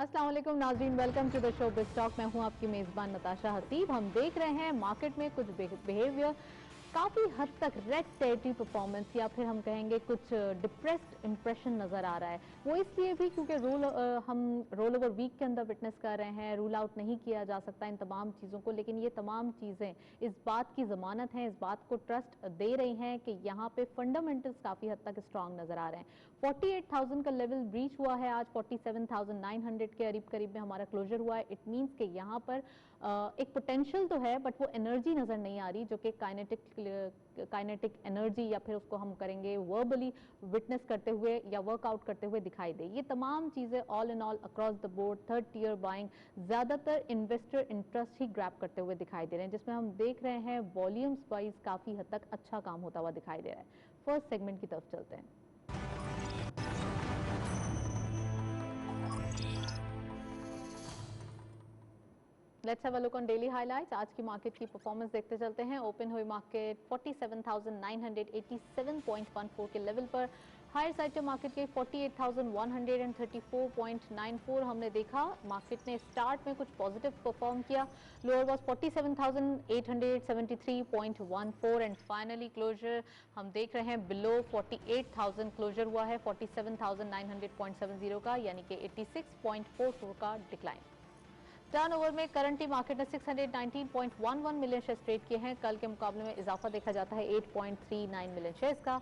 अस्सलाम वालेकुम नाज़रीन, welcome to the show big talk. मैं हूं आपकी मेज़बान नताशा हसीब। हम देख रहे हैं मार्केट में कुछ बिहेवियर काफ़ी हद तक रेड टेरिटरी परफॉर्मेंस या फिर हम कहेंगे कुछ डिप्रेस्ड इंप्रेशन नज़र आ रहा है। वो इसलिए भी क्योंकि हम रोल ओवर वीक के अंदर विटनेस कर रहे हैं। रूल आउट नहीं किया जा सकता इन तमाम चीज़ों को, लेकिन ये तमाम चीज़ें इस बात की ज़मानत हैं, इस बात को ट्रस्ट दे रही हैं कि यहाँ पे फंडामेंटल्स काफ़ी हद तक स्ट्रांग नज़र आ रहे हैं। 48,000 का लेवल ब्रीच हुआ है आज, 47,900 के करीब करीब में हमारा क्लोजर हुआ है। इट मीन्स कि यहाँ पर एक पोटेंशियल तो है, बट वो एनर्जी नज़र नहीं आ रही जो कि काइनेटिक एनर्जी या फिर उसको हम करेंगे वर्बली विटनेस करते हुए या वर्कआउट करते हुए दिखाई दे। ये तमाम चीज़ें all in all across the board third tier buying ज़्यादातर इन्वेस्टर इंटरेस्ट ही ग्रैब करते हुए दिखाई दे रहे हैं, जिसमें हम देख रहे हैं वॉल्यूम्स वाइज काफ़ी हद तक अच्छा काम होता हुआ दिखाई दे रहा है। फर्स्ट सेगमेंट की तरफ चलते हैं। Let's have a look on daily highlights. आज की मार्केट की परफॉर्मेंस देखते चलते हैं। ओपन हुई मार्केट 47,987.14 के लेवल पर। हायर साइड पे मार्केट के 48,134.94 हमने देखा। मार्केट ने स्टार्ट में कुछ पॉजिटिव परफॉर्म किया। Lower was 47,873.14 and finally closer हम देख रहे हैं बिलो 48,000 क्लोजर हुआ है 47,900.70 का, यानी कि 86.44 का डिक्लाइन। टर्नओवर में करंटली मार्केट ने 619.11 मिलियन शेयर्स ट्रेड किए हैं। कल के मुकाबले में इजाफा देखा जाता है 8.39 मिलियन शेयर्स का।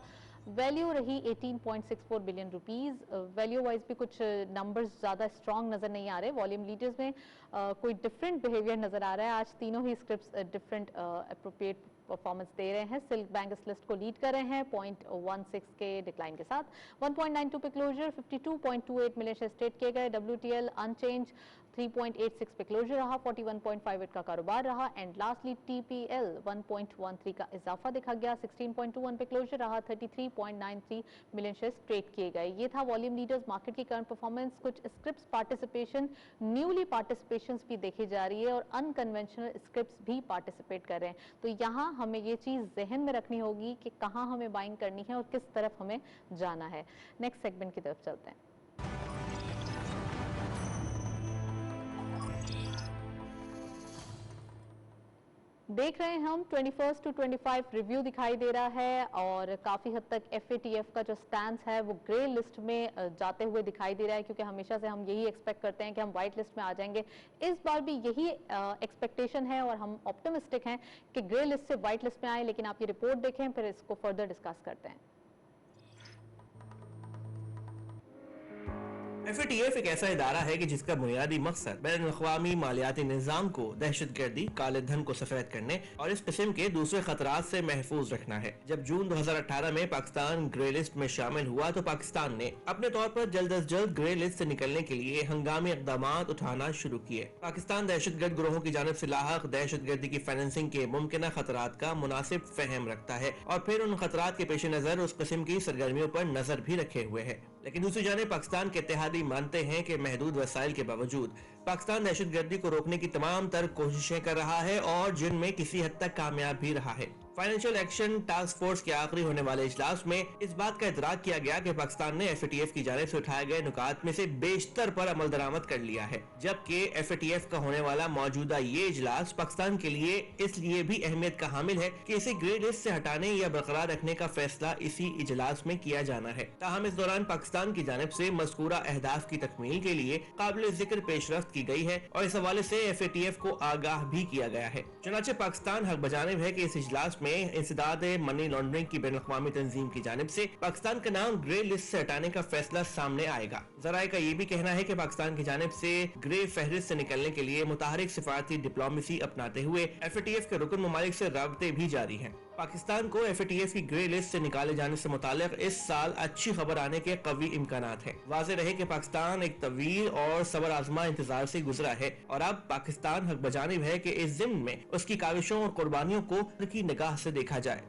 वैल्यू रही 18.64 बिलियन रुपीस। वैल्यू वाइज भी कुछ नंबर्स ज़्यादा स्ट्रांग नज़र नहीं आ रहे। वॉल्यूम लीडर्स में कोई डिफरेंट बिहेवियर नज़र आ रहा है। आज तीनों ही स्क्रिप्ट्स डिफरेंट अप्रोप्रिएट परफॉर्मेंस दे रहे हैं। सिल्क बैंक इस लिस्ट को लीड कर रहे हैं 0.16 के डिक्लाइन के साथ। 1.92 पे क्लोजर, 52.28 मिलियन शेयर्स ट्रेड किए गए। WTL अनचेंज 3.86 पे क्लोजर रहा, 41.58 का कारोबार रहा एंड लास्टली TPL 1.13 का इजाफा देखा गया, 16.21 पे क्लोजर रहा, 33.93 मिलियन शेयर्स ट्रेड किए गए। ये था वॉल्यूम लीडर्स मार्केट की करंट परफॉर्मेंस। कुछ स्क्रिप्ट्स पार्टिसिपेशन, न्यूली पार्टिसिपेशंस भी देखी जा रही है और अनकन्वेंशनल स्क्रिप्ट्स भी पार्टिसिपेट कर रहे हैं। तो यहाँ हमें ये चीज़ जहन में रखनी होगी कि कहाँ हमें बाइंग करनी है और किस तरफ हमें जाना है। नेक्स्ट सेगमेंट की तरफ चलते हैं। देख रहे हैं हम 21 टू 25 रिव्यू दिखाई दे रहा है और काफ़ी हद तक FATF का जो स्टैंस है वो ग्रे लिस्ट में जाते हुए दिखाई दे रहा है, क्योंकि हमेशा से हम यही एक्सपेक्ट करते हैं कि हम वाइट लिस्ट में आ जाएंगे। इस बार भी यही एक्सपेक्टेशन है और हम ऑप्टिमिस्टिक हैं कि ग्रे लिस्ट से वाइट लिस्ट में आए। लेकिन आप ये रिपोर्ट देखें, फिर इसको फर्दर डिस्कस करते हैं। FATF एक ऐसा इदारा है कि जिसका बुनियादी मकसद बैनुल-अक़वामी मालियाती निज़ाम को दहशतगर्दी, काले धन को सफेद करने और इस किस्म के दूसरे खतरात से महफूज रखना है। जब जून 2018 में पाकिस्तान ग्रे लिस्ट में शामिल हुआ तो पाकिस्तान ने अपने तौर पर जल्द अज जल्द ग्रे लिस्ट से निकलने के लिए हंगामी इक़दाम उठाना शुरू किए। पाकिस्तान दहशतगर्द गिरोहों की जानिब से लाहक दहशतगर्दी की फाइनेंसिंग के मुमकिन खतरात का मुनासिब फहम रखता है और फिर उन खतरात के पेश नजर उस किस्म की सरगर्मियों पर नजर भी रखे हुए है। लेकिन दूसरी जानिब पाकिस्तान के इत्तेहादी मानते हैं कि महदूद वसाइल के बावजूद पाकिस्तान दहशतगर्दी को रोकने की तमाम तर कोशिशें कर रहा है और जिनमें किसी हद तक कामयाब भी रहा है। फाइनेंशियल एक्शन टास्क फोर्स के आखिरी होने वाले इजलास में इस बात का इतराक किया गया कि पाकिस्तान ने FATF की जानिब से उठाए गए नुकात में से बेशतर पर अमल दरामद कर लिया है, जबकि FATF का होने वाला मौजूदा ये इजलास पाकिस्तान के लिए इसलिए भी अहमियत का हामिल है कि इसे ग्रे लिस्ट से हटाने या बरकरार रखने का फैसला इसी इजलास में किया जाना है। ताहम इस दौरान पाकिस्तान की जानिब से मज़कूरा अहदाफ की तकमील के लिए काबिल जिक्र पेशरफ्त की गई है और इस हवाले से FATF को आगाह भी किया गया है। चुनांचे पाकिस्तान हक बजानिब है कि इस इजलास में इंसदाद मनी लॉन्ड्रिंग की बैनुल-अक़वामी तंजीम की जानिब से पाकिस्तान का नाम ग्रे लिस्ट से हटाने का फैसला सामने आएगा। ज़राए का ये भी कहना है कि पाकिस्तान की जानिब से ग्रे फहरिस्त से निकलने के लिए मुताहरिक सिफारती डिप्लोमेसी अपनाते हुए FATF के रुकन ममालिक से राब्ते भी जारी हैं। पाकिस्तान को FATF की ग्रे लिस्ट से निकाले जाने से मुतालिक इस साल अच्छी खबर आने के कवी इम्कानात हैं। वाज़ेह रहे कि पाकिस्तान एक तवील और सबर आजमा इंतजार से गुजरा है और अब पाकिस्तान हक बजानिब है कि इस ज़िम्न में उसकी काविशों और कुर्बानियों को की निगाह से देखा जाए।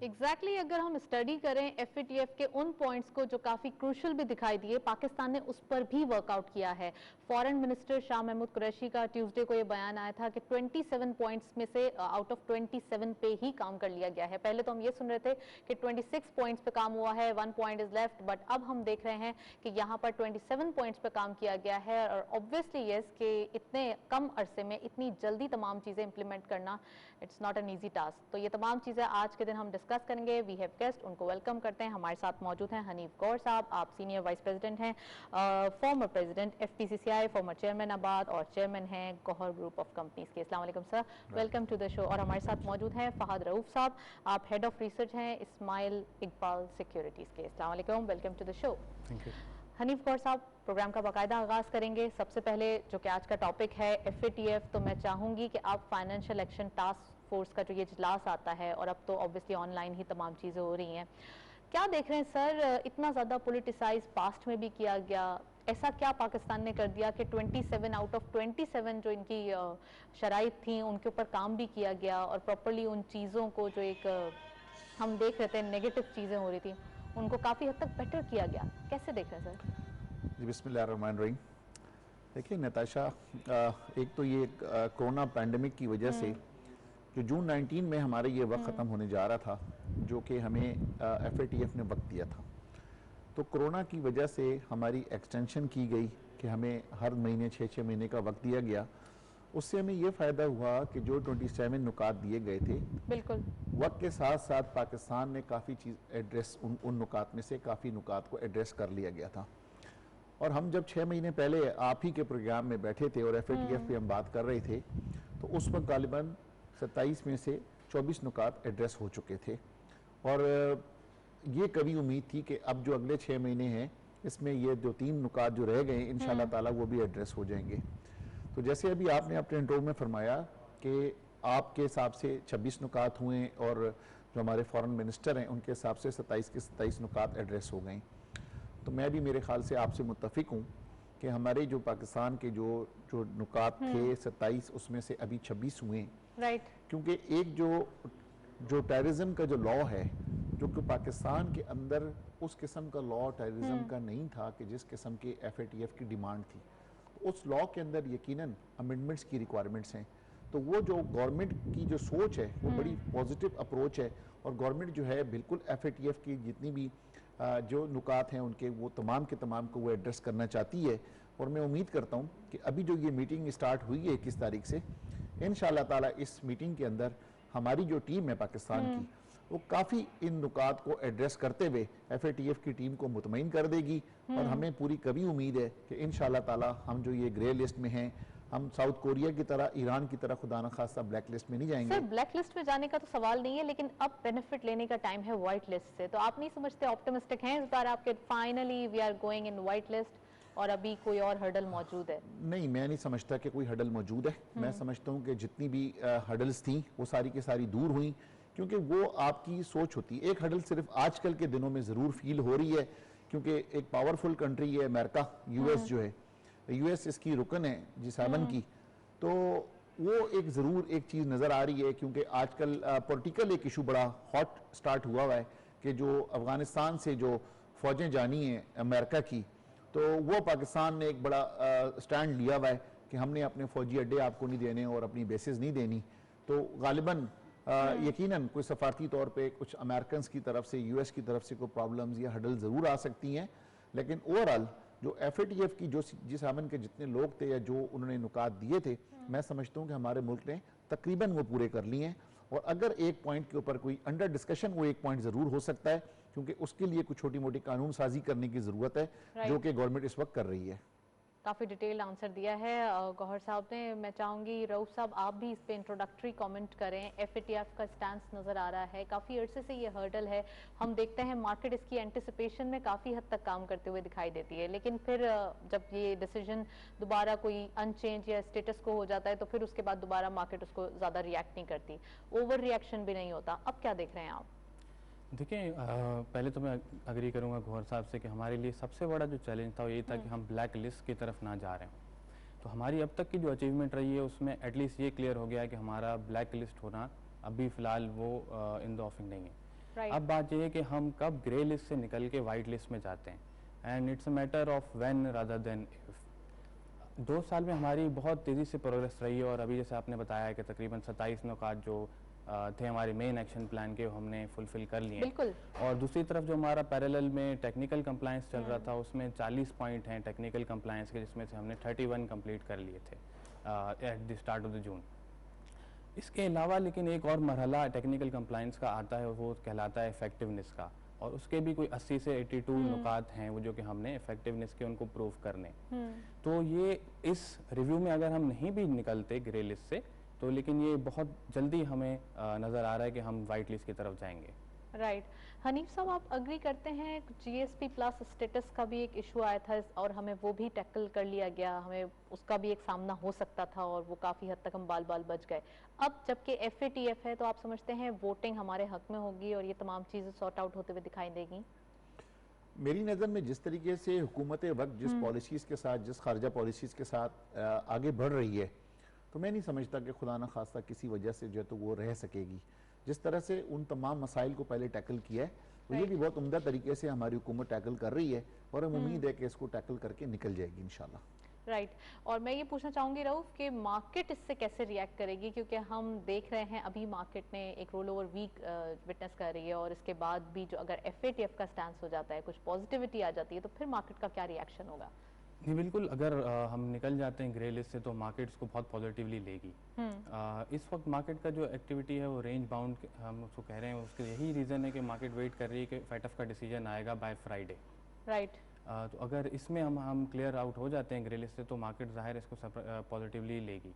एग्जैक्टली अगर हम स्टडी करें एफएटीएफ के उन पॉइंट्स को जो काफी क्रूशल भी दिखाई दिए, पाकिस्तान ने उस पर भी वर्कआउट किया है। फॉरेन मिनिस्टर शाह महमूद कुरैशी का ट्यूसडे को ये बयान आया था कि 27 पॉइंट्स में से आउट ऑफ 27 पे ही काम कर लिया गया है। पहले तो हम ये सुन रहे थे कि 26 पॉइंट्स पे काम हुआ है, 1 पॉइंट इज लेफ्ट, बट अब हम देख रहे हैं कि यहाँ पर 27 पॉइंट्स पे काम किया गया है। और ऑब्वियसली यस कि इतने कम अरसे में इतनी जल्दी तमाम चीजें इंप्लीमेंट करना it's not an easy task. तो ये तमाम चीजें आज के दिन हम डिस्कस करेंगे। वी हैव गेस्ट, उनको वेलकम करते हैं। हमारे साथ मौजूद हैं हनीफ गौर साहब, आप सीनियर वाइस प्रेसिडेंट हैं, फॉर्मर प्रेसिडेंट एफपीसीसीआई, फॉर्मर चेयरमैन आबाद और चेयरमैन हैं गौहर ग्रुप ऑफ कंपनीज के। अस्सलाम वालेकुम sir, welcome to the show. और हमारे साथ मौजूद हैं फहद रऊफ साहब, आप हेड ऑफ रिसर्च हैं इस्माइल इकबाल सिक्योरिटीज के। अस्सलाम वालेकुम, welcome to the show. Thank you. Hanif Gaur साहब, प्रोग्राम का बाकायदा आगाज करेंगे। सबसे पहले जो कि आज का टॉपिक है एफएटीएफ, तो मैं चाहूंगी कि आप फाइनेंशियल एक्शन टास्क फोर्स का जो ये इजलास आता है, और अब तो ऑब्वियसली ऑनलाइन ही तमाम चीज़ें हो रही हैं, क्या देख रहे हैं सर? इतना ज़्यादा पॉलिटिसाइज पास्ट में भी किया गया, ऐसा क्या पाकिस्तान ने कर दिया कि 27 आउट ऑफ 27 जो इनकी शराइत थी उनके ऊपर काम भी किया गया, और प्रॉपरली उन चीज़ों को जो एक हम देख रहे थे नेगेटिव चीज़ें हो रही थी उनको काफ़ी हद तक बेटर किया गया। कैसे देख रहे हैं सर? जी बिस्मिल्लाहिर्रहमानिर्रहीम। देखिए नताशा, एक तो ये कोरोना पैंडेमिक की वजह से जो जून 19 में हमारे ये वक्त ख़त्म होने जा रहा था, जो कि हमें एफएटीएफ ने वक्त दिया था, तो कोरोना की वजह से हमारी एक्सटेंशन की गई कि हमें हर महीने 6-6 महीने का वक्त दिया गया। उससे हमें ये फ़ायदा हुआ कि जो 27 नुकात दिए गए थे, बिल्कुल वक्त के साथ साथ पाकिस्तान ने काफ़ी चीज़ एड्रेस उन नुकात में से काफ़ी नुकात को एड्रेस कर लिया गया था। और हम जब 6 महीने पहले आप ही के प्रोग्राम में बैठे थे और एफएटीएफ पे हम बात कर रहे थे, तो उस वक्त गालिबन 27 में से 24 नुकात एड्रेस हो चुके थे। और ये कभी उम्मीद थी कि अब जो अगले 6 महीने हैं इसमें ये जो 3 नुकात जो रह गए इंशाल्लाह ताला वो भी एड्रेस हो जाएंगे। तो जैसे अभी आपने अपने इंटरव्यू में फरमाया कि आपके हिसाब से 26 नुकात हुए और जो हमारे फॉरेन मिनिस्टर हैं उनके हिसाब से 27 के 27 नुकात एड्रेस हो गए, तो मैं भी मेरे ख्याल से आपसे मुत्तफिक हूँ कि हमारे जो पाकिस्तान के जो नुकात थे 27, उसमें से अभी 26 हुए। राइट। क्योंकि एक जो टेररिज्म का जो लॉ है, जो कि पाकिस्तान के अंदर उस किस्म का लॉ टेररिज्म का नहीं था कि जिस किस्म के एफएटीएफ की डिमांड थी, तो उस लॉ के अंदर यकीनन अमेंडमेंट्स की रिक्वायरमेंट्स हैं। तो वो जो गवर्नमेंट की जो सोच है वो बड़ी पॉजिटिव अप्रोच है, और गवर्नमेंट जो है बिल्कुल एफएटीएफ की जितनी भी जो नुकात हैं उनके वो तमाम के तमाम को वो एड्रेस करना चाहती है। और मैं उम्मीद करता हूँ कि अभी जो ये मीटिंग स्टार्ट हुई है 21 तारीख से, इंशाल्लाह ताला इस मीटिंग के अंदर हमारी जो टीम है पाकिस्तान की, वो काफ़ी इन नुकात को एड्रेस करते हुए एफएटीएफ की टीम को मुतमईन कर देगी। और हमें पूरी कभी उम्मीद है कि इंशाल्लाह ताला हम जो ये ग्रे लिस्ट में हैं, हम साउथ कोरिया की तरह, ईरान की तरह खुदा न खास्ता ब्लैक लिस्ट में नहीं जाएंगे। सर ब्लैक लिस्ट में जाने का तो सवाल नहीं है, लेकिन अब बेनिफिट लेने का टाइम है व्हाइट लिस्ट से। तो आप नहीं समझते ऑप्टिमिस्टिक हैं इस बार आपके, finally we are going in white list, और अभी कोई और हर्डल मौजूद है? नहीं, मैं नहीं समझता कि कोई हर्डल मौजूद है। मैं समझता हूँ कि जितनी भी हर्डल्स थी वो सारी की सारी दूर हुई, क्योंकि वो आपकी सोच होती है। एक हर्डल सिर्फ आजकल के दिनों में ज़रूर फील हो रही है, क्योंकि एक पावरफुल कंट्री है अमेरिका, यूएस जो है, यूएस इसकी रुकन है G7 की, तो वो एक ज़रूर एक चीज़ नज़र आ रही है। क्योंकि आजकल पॉलिटिकल एक इशू बड़ा हॉट स्टार्ट हुआ हुआ है कि जो अफ़गानिस्तान से जो फ़ौजें जानी हैं अमेरिका की, तो वो पाकिस्तान ने एक बड़ा स्टैंड लिया हुआ है कि हमने अपने फ़ौजी अड्डे आपको नहीं देने और अपनी बेसिस नहीं देनी। तो गालिबन यकीनन कोई सफारती तौर पे कुछ अमेरिकन की तरफ से, यूएस की तरफ से कोई प्रॉब्लम्स या हडल ज़रूर आ सकती हैं, लेकिन ओवरऑल जो एफएटीएफ की जो G7 के जितने लोग थे या जो उन्होंने नुकात दिए थे, मैं समझता हूँ कि हमारे मुल्क ने तकरीबन वो पूरे कर लिए हैं। और अगर एक पॉइंट के ऊपर कोई अंडर डिस्कशन वो एक पॉइंट ज़रूर हो सकता है, क्योंकि उसके लिए कुछ छोटी मोटी कानून साजी करने की ज़रूरत है, जो कि गवर्नमेंट इस वक्त कर रही है। काफ़ी डिटेल आंसर दिया है गौहर साहब ने। मैं चाहूँगी रऊफ साहब आप भी इस पे इंट्रोडक्टरी कमेंट करें। एफएटीएफ का स्टैंस नज़र आ रहा है, काफ़ी अरसे से ये हर्डल है, हम देखते हैं मार्केट इसकी एंटिसिपेशन में काफ़ी हद तक काम करते हुए दिखाई देती है, लेकिन फिर जब ये डिसीजन दोबारा कोई अनचेंज या स्टेटस को हो जाता है तो फिर उसके बाद दोबारा मार्केट उसको ज़्यादा रिएक्ट नहीं करती, ओवर रिएक्शन भी नहीं होता। अब क्या देख रहे हैं आप? देखिए, पहले तो मैं अग्री करूंगा गौहर साहब से कि हमारे लिए सबसे बड़ा जो चैलेंज था वो ये था कि हम ब्लैक लिस्ट की तरफ ना जा रहे हों। तो हमारी अब तक की जो अचीवमेंट रही है उसमें एटलीस्ट ये क्लियर हो गया है कि हमारा ब्लैक लिस्ट होना अभी फ़िलहाल वो इन द ऑफिंग नहीं है। Right. अब बात यह है कि हम कब ग्रे लिस्ट से निकल के वाइट लिस्ट में जाते हैं, and it's a matter of when rather than if. 2 साल में हमारी बहुत तेज़ी से प्रोग्रेस रही है, और अभी जैसे आपने बताया कि तकरीबन 27 नुकात जो थे हमारे मेन एक्शन प्लान के, हमने फुलफिल कर लिए हैं। बिल्कुल। और दूसरी तरफ जो हमारा पैरेलल में टेक्निकल कंप्लायंस चल रहा था, उसमें 40 पॉइंट हैं टेक्निकल कंप्लायंस के, जिसमें से हमने 31 कंप्लीट कर लिए थे at the start of the June. इसके अलावा लेकिन एक और मरहला टेक्निकल कंप्लायंस का आता है, वो कहलाता है इफेक्टिवनेस का, और उसके भी कोई 80 से 82 नुकात हैं वो जो कि हमने इफेक्टिवनेस के उनको प्रूव करने। तो ये इस रिव्यू में अगर हम नहीं भी निकलते ग्रे लिस्ट से, तो लेकिन ये बहुत जल्दी हमें नज़र आ रहा है कि हम वाइट लिस्ट की तरफ जाएंगे। राइट। हनीफ साहब, आप अग्री करते हैं जीएसपी प्लस स्टेटस का भी एक इशू आया था और हमें वो भी टैकल कर लिया गया, हमें उसका भी एक सामना हो सकता था और वो काफ़ी हद तक हम बाल बाल बच गए। अब जबकि FATF है, तो आप समझते हैं वोटिंग हमारे हक में होगी और ये तमाम चीज़ें सॉर्ट आउट होते हुए दिखाई देगी? मेरी नज़र में जिस तरीके से हुकूमत वक्त जिस पॉलिसीज़ के साथ, जिस खारजा पॉलिसीज़ के साथ आगे बढ़ रही है, तो मैं नहीं समझता कि खुदा न खास्ता किसी वजह से जो है तो वो रह सकेगी। जिस तरह से उन तमाम मसाइल को पहले टैकल किया है, तो ये भी बहुत उम्दा तरीके से हमारी हुकूमत टैकल कर रही है, और हम उम्मीद है कि इसको टैकल करके निकल जाएगी इंशाल्लाह। राइट। और मैं ये पूछना चाहूँगी रऊफ कि मार्केट इससे कैसे रिएक्ट करेगी, क्योंकि हम देख रहे हैं अभी मार्केट ने एक रोल ओवर वीक विटनेस कर रही है, और इसके बाद भी जो अगर FATF का स्टैंस हो जाता है, कुछ पॉजिटिविटी आ जाती है, तो फिर मार्केट का क्या रिएक्शन होगा? जी बिल्कुल, अगर हम निकल जाते हैं ग्रे लिस्ट से तो मार्केट्स को बहुत पॉजिटिवली लेगी। इस वक्त मार्केट का जो एक्टिविटी है वो रेंज बाउंड हम उसको कह रहे हैं, उसके यही रीज़न है कि मार्केट वेट कर रही है कि FATF का डिसीजन आएगा बाय फ्राइडे। राइट। तो अगर इसमें हम क्लियर आउट हो जाते हैं ग्रे लिस्ट से, तो मार्केट ज़ाहिर इसको पॉजिटिवली लेगी।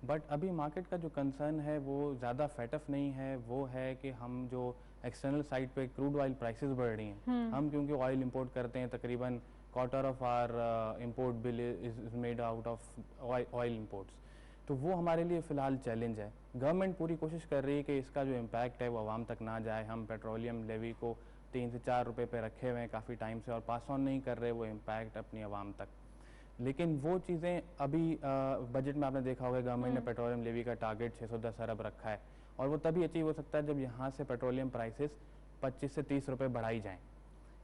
बट अभी मार्केट का जो कंसर्न है वो ज़्यादा FATF नहीं है, वो है कि हम जो एक्सटर्नल साइड पे क्रूड ऑयल प्राइसेस बढ़ रही हैं, हम क्योंकि ऑयल इंपोर्ट करते हैं, तकरीबन quarter of our import bill is made out of oil imports, तो वो हमारे लिए फ़िलहाल चैलेंज है। गवर्नमेंट पूरी कोशिश कर रही है कि इसका जो इम्पैक्ट है वो आवाम तक ना जाए। हम पेट्रोलियम लेवी को 3 से 4 रुपए पे रखे हुए हैं काफ़ी टाइम से, और पास ऑन नहीं कर रहे वो इम्पैक्ट अपनी आवाम तक। लेकिन वो चीज़ें अभी बजट में आपने देखा होगा, गवर्नमेंट ने पेट्रोलियम लेवी का टारगेट 610 अरब रखा है, और वो तभी अचीव हो सकता है जब यहाँ से पेट्रोलियम प्राइसेस 25 से 30 रुपये बढ़ाई जाएँ।